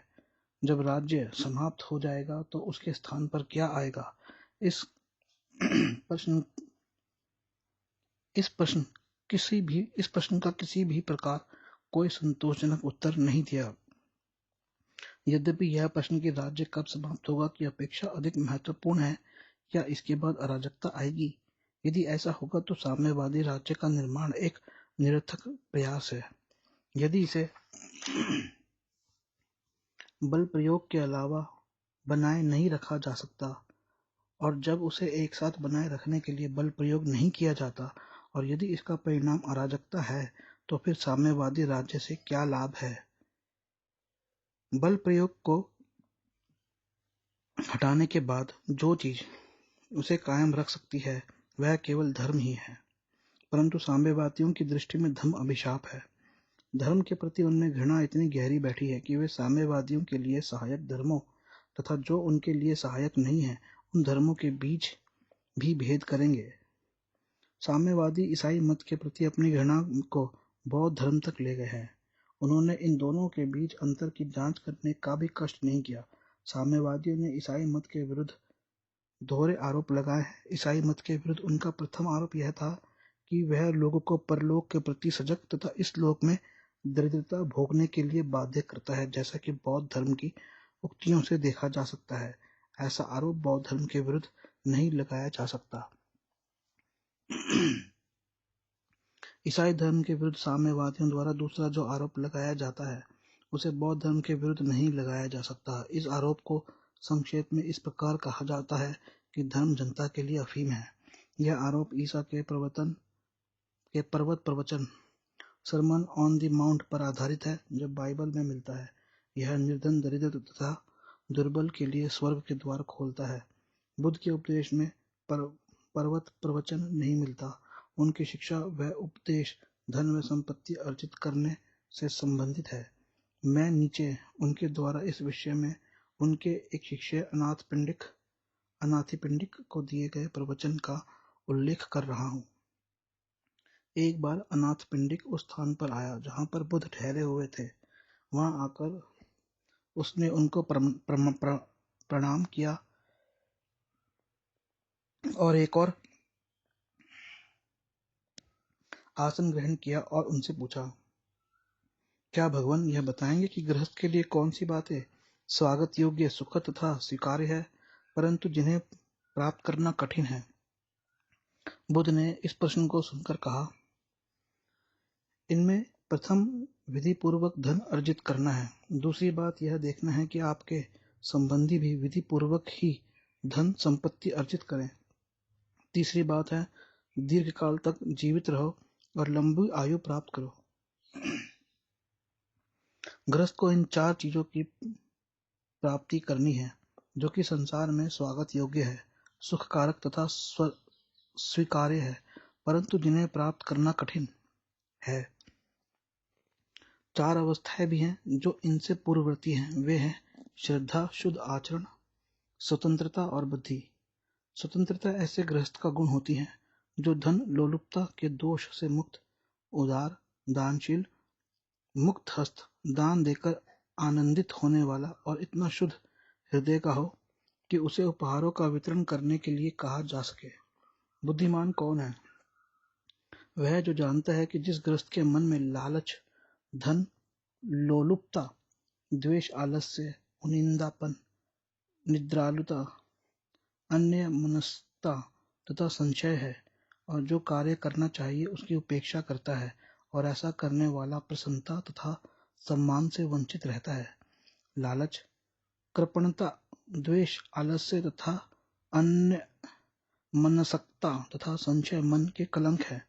[SPEAKER 1] जब राज्य समाप्त हो जाएगा तो उसके स्थान पर क्या आएगा? इस प्रश्न का किसी भी प्रकार कोई संतोषजनक उत्तर नहीं दिया। यद्यपि यह प्रश्न कि राज्य कब समाप्त होगा की अपेक्षा अधिक महत्वपूर्ण है, क्या इसके बाद अराजकता आएगी यदि ऐसा होगा तो साम्यवादी राज्य का निर्माण एक निरर्थक प्रयास है। यदि इसे बल प्रयोग के अलावा बनाए नहीं रखा जा सकता, और जब उसे एक साथ बनाए रखने के लिए बल प्रयोग नहीं किया जाता, और यदि इसका परिणाम अराजकता है, तो फिर साम्यवादी राज्य से क्या लाभ है? बल प्रयोग को हटाने के बाद जो चीज उसे कायम रख सकती है वह केवल धर्म ही है। परंतु साम्यवादियों की दृष्टि में धर्म अभिशाप है। धर्म के प्रति उनमें घृणा इतनी गहरी बैठी है कि वे साम्यवादियों के लिए सहायक धर्मों तथा जो उनके लिए सहायक नहीं है उन धर्मों के बीच भी भेद करेंगे। साम्यवादी ईसाई मत के प्रति अपनी घृणा को बौद्ध धर्म तक ले गए हैं। उन्होंने इन दोनों के बीच अंतर की जांच करने का भी कष्ट नहीं किया। साम्यवादियों ने ईसाई मत के विरुद्ध दोहरे आरोप लगाए हैं। ईसाई मत के विरुद्ध उनका प्रथम आरोप यह था कि वह लोगों को परलोक के प्रति सजग तथा इस लोक में दरिद्रता भोगने के लिए बाध्य करता है, जैसा कि बौद्ध धर्म की उक्तियों से देखा जा सकता है। ऐसा आरोप बौद्ध धर्म के विरुद्ध नहीं लगाया जा सकता। ईसाई धर्म के विरुद्ध साम्यवादियों द्वारा दूसरा जो आरोप लगाया जाता है उसे बौद्ध धर्म के विरुद्ध नहीं लगाया जा सकता। इस आरोप को संक्षेप में इस प्रकार कहा जाता है कि धर्म जनता के लिए अफीम है। यह आरोप ईसा के पर्वत प्रवचन सरमन ऑन द माउंट पर आधारित है जो बाइबल में मिलता है। यह निर्धन, दरिद्र तथा दुर्बल के लिए स्वर्ग के द्वार खोलता है। बुद्ध के उपदेश में पर्वत प्रवचन नहीं मिलता। उनकी शिक्षा व उपदेश धन व संपत्ति अर्जित करने से संबंधित है। मैं नीचे उनके द्वारा इस विषय में उनके एक शिष्य अनाथिपिंडिक को दिए गए प्रवचन का उल्लेख कर रहा हूँ। एक बार अनाथपिंडिक उस स्थान पर आया जहाँ पर बुद्ध ठहरे हुए थे। वहाँ आकर उसने उनको प्रणाम किया और एक और आसन ग्रहण किया और उनसे पूछा, क्या भगवान यह बताएंगे कि गृहस्थ के लिए कौन सी बातें स्वागत योग्य, सुखद तथा स्वीकार्य है, परंतु जिन्हें प्राप्त करना कठिन है? बुद्ध ने इस प्रश्न को सुनकर कहा, इनमें प्रथम विधि पूर्वक धन अर्जित करना है। दूसरी बात यह देखना है कि आपके संबंधी भी विधि पूर्वक ही धन संपत्ति अर्जित करें। तीसरी बात है दीर्घ काल तक जीवित रहो और लंबी आयु प्राप्त करो। गृहस्थ को इन चार चीजों की प्राप्ति करनी है जो कि संसार में स्वागत योग्य है, सुखकारक तथा स्वीकार्य है, परंतु जिन्हें प्राप्त करना कठिन है। चार अवस्थाएं भी हैं जो इनसे पूर्ववर्ती हैं। वे हैं श्रद्धा, शुद्ध आचरण, स्वतंत्रता और बुद्धि। स्वतंत्रता ऐसे गृहस्थ का गुण होती है जो धन लोलुपता के दोष से मुक्त, उदार, दानशील, मुक्त हस्त, दान देकर आनंदित होने वाला और इतना शुद्ध हृदय का हो कि उसे उपहारों का वितरण करने के लिए कहा जा सके। बुद्धिमान कौन है? वह जो जानता है कि जिस गृहस्थ के मन में लालच, धन लोलुपता, द्वेष, आलस्य, उनिंदापन, निद्रालुता, अन्यमनस्कता तथा संशय है और जो कार्य करना चाहिए उसकी उपेक्षा करता है और ऐसा करने वाला प्रसन्नता तथा सम्मान से वंचित रहता है। लालच, कृपणता, द्वेष, आलस्य तथा अन्यमनस्कता तथा संशय मन के कलंक है।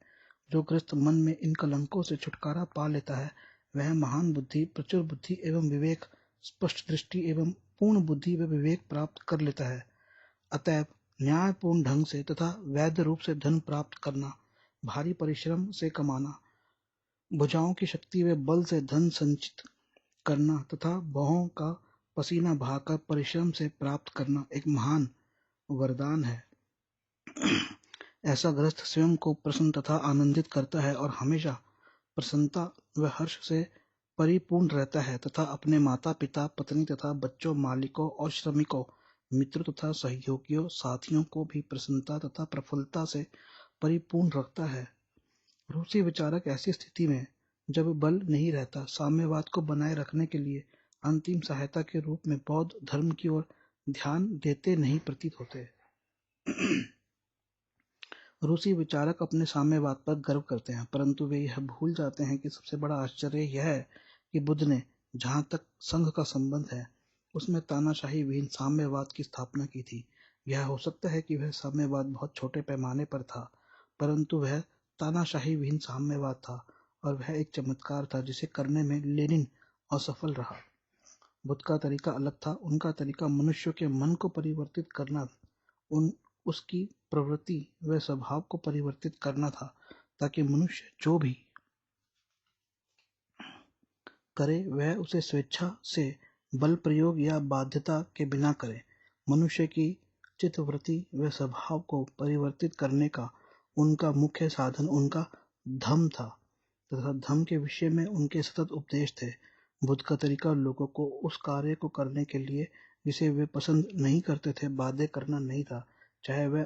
[SPEAKER 1] जो गृहस्थ मन में इन कलंकों से छुटकारा पा लेता है वह महान बुद्धि, प्रचुर बुद्धि एवं विवेक, स्पष्ट दृष्टि एवं पूर्ण बुद्धि व विवेक प्राप्त कर लेता है। अतएव न्यायपूर्ण ढंग से तथा वैध रूप से धन प्राप्त करना, भारी परिश्रम से कमाना, भुजाओं की शक्ति व बल से धन संचित करना तथा बहुओं का पसीना बहाकर परिश्रम से प्राप्त करना एक महान वरदान है। ऐसा गृहस्थ स्वयं को प्रसन्न तथा आनंदित करता है और हमेशा प्रसन्नता व हर्ष से परिपूर्ण रहता है तथा अपने माता पिता, पत्नी तथा बच्चों, मालिकों और श्रमिकों, मित्रों तथा सहयोगियों, साथियों को भी प्रसन्नता तथा प्रफुल्लता से परिपूर्ण रखता है। रूसी विचारक ऐसी स्थिति में जब बल नहीं रहता, साम्यवाद को बनाए रखने के लिए अंतिम सहायता के रूप में बौद्ध धर्म की ओर ध्यान देते नहीं प्रतीत होते। रूसी विचारक अपने साम्यवाद पर गर्व करते हैं, परंतु वे यह भूल जाते हैं कि सबसे बड़ा आश्चर्य यह है कि बुद्ध ने, जहाँ तक संघ का संबंध है, उसमें तानाशाही विहीन साम्यवाद की स्थापना की थी। यह हो सकता है कि वह साम्यवाद बहुत छोटे पैमाने पर था, परंतु वह तानाशाही विहीन साम्यवाद था, और वह एक चमत्कार था जिसे करने में लेनिन असफल रहा। बुद्ध का तरीका अलग था। उनका तरीका मनुष्य के मन को परिवर्तित करना, उसकी प्रवृत्ति व स्वभाव को परिवर्तित करना था, ताकि मनुष्य जो भी करे वह उसे स्वेच्छा से, बल प्रयोग या बाध्यता के बिना करे। मनुष्य की चित्तवृत्ति व स्वभाव को परिवर्तित करने का उनका मुख्य साधन उनका धम्म था, तथा धम्म के विषय में उनके सतत उपदेश थे। बुद्ध का तरीका लोगों को उस कार्य को करने के लिए जिसे वे पसंद नहीं करते थे बाध्य करना नहीं था, चाहे वह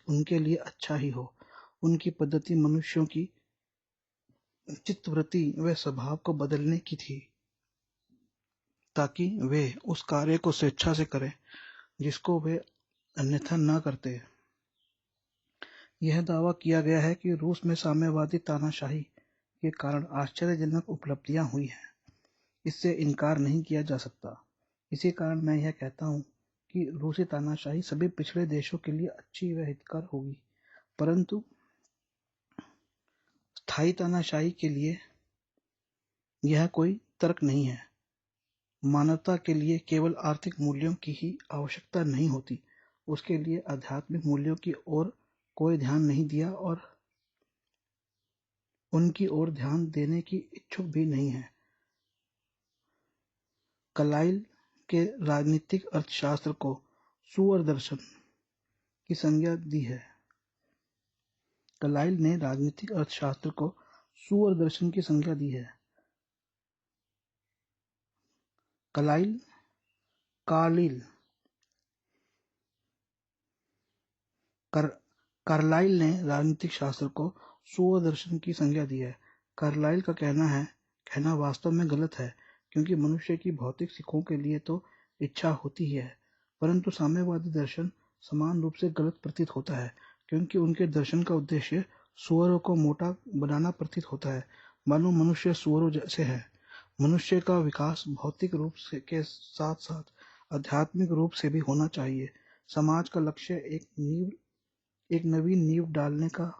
[SPEAKER 1] उनके लिए अच्छा ही हो। उनकी पद्धति मनुष्यों की चित्तवृत्ति व स्वभाव को बदलने की थी, ताकि वे उस कार्य को स्वेच्छा से करें जिसको वे अन्यथा न करते। यह दावा किया गया है कि रूस में साम्यवादी तानाशाही के कारण आश्चर्यजनक उपलब्धियां हुई हैं। इससे इनकार नहीं किया जा सकता। इसी कारण मैं यह कहता हूँ कि रूसी तानाशाही सभी पिछड़े देशों के लिए अच्छी व हितकर होगी, परंतु स्थायी तानाशाही के लिए यह कोई तर्क नहीं है। मानवता के लिए केवल आर्थिक मूल्यों की ही आवश्यकता नहीं होती, उसके लिए आध्यात्मिक मूल्यों की ओर कोई ध्यान नहीं दिया और उनकी ओर ध्यान देने की इच्छुक भी नहीं है। कार्लाइल के राजनीतिक अर्थशास्त्र को सुअर दर्शन की संज्ञा दी है। कार्लाइल ने राजनीतिक अर्थशास्त्र को सुअर दर्शन की संज्ञा दी है। कार्लाइल ने राजनीतिक शास्त्र को सुअर दर्शन की संज्ञा दी है। कार्लाइल का कहना वास्तव में गलत है, क्योंकि मनुष्य की भौतिक सुखों के लिए तो इच्छा होती ही है, परंतु साम्यवादी दर्शन समान रूप से गलत प्रतीत होता है, क्योंकि उनके दर्शन का उद्देश्य सुअरों को मोटा बनाना प्रतीत होता है, मानो मनुष्य सुअरों जैसे है। मनुष्य का विकास भौतिक रूप से के साथ साथ आध्यात्मिक रूप से भी होना चाहिए। समाज का लक्ष्य एक नवीन नींव डालने का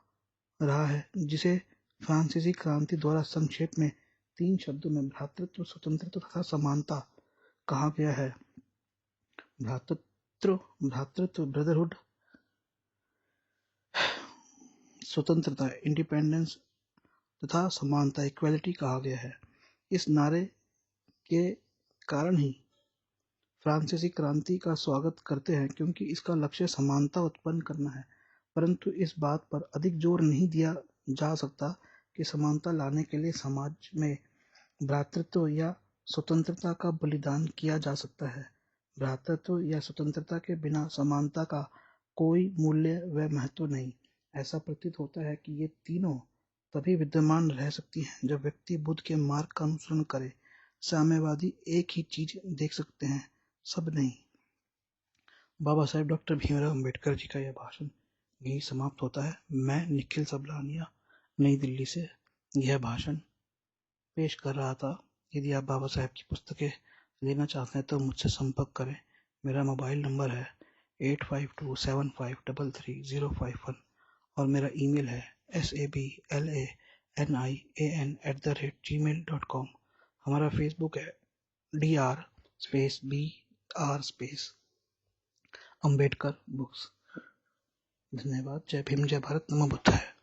[SPEAKER 1] रहा है, जिसे फ्रांसीसी क्रांति द्वारा संक्षेप में 3 शब्दों में भ्रातृत्व, स्वतंत्रता तथा समानता कहा गया है। भ्रातृत्व ब्रदरहुड, स्वतंत्रता इंडिपेंडेंस तथा समानता इक्वालिटी कहा गया है। इस नारे के कारण ही फ्रांसीसी क्रांति का स्वागत करते हैं, क्योंकि इसका लक्ष्य समानता उत्पन्न करना है, परंतु इस बात पर अधिक जोर नहीं दिया जा सकता कि समानता लाने के लिए समाज में भ्रातृत्व या स्वतंत्रता का बलिदान किया जा सकता है। भ्रातृत्व या स्वतंत्रता के बिना समानता का कोई मूल्य व महत्व नहीं। ऐसा प्रतीत होता है कि ये तीनों तभी विद्यमान रह सकती हैं जब व्यक्ति बुद्ध के मार्ग का अनुसरण करे। साम्यवादी एक ही चीज देख सकते हैं, सब नहीं। बाबा साहेब डॉक्टर भीमराव अम्बेडकर जी का यह भाषण यही समाप्त होता है। मैं निखिल सबलानिया, नई दिल्ली से यह भाषण पेश कर रहा था। यदि आप बाबा साहेब की पुस्तकें लेना चाहते हैं तो मुझसे संपर्क करें। मेरा मोबाइल नंबर है 8527533051 और मेरा ईमेल है sablanian@gmail.com। हमारा फेसबुक है dr_br_ अम्बेडकर बुक्स। धन्यवाद। जय भीम, जय भारत, नमो बुद्धाय।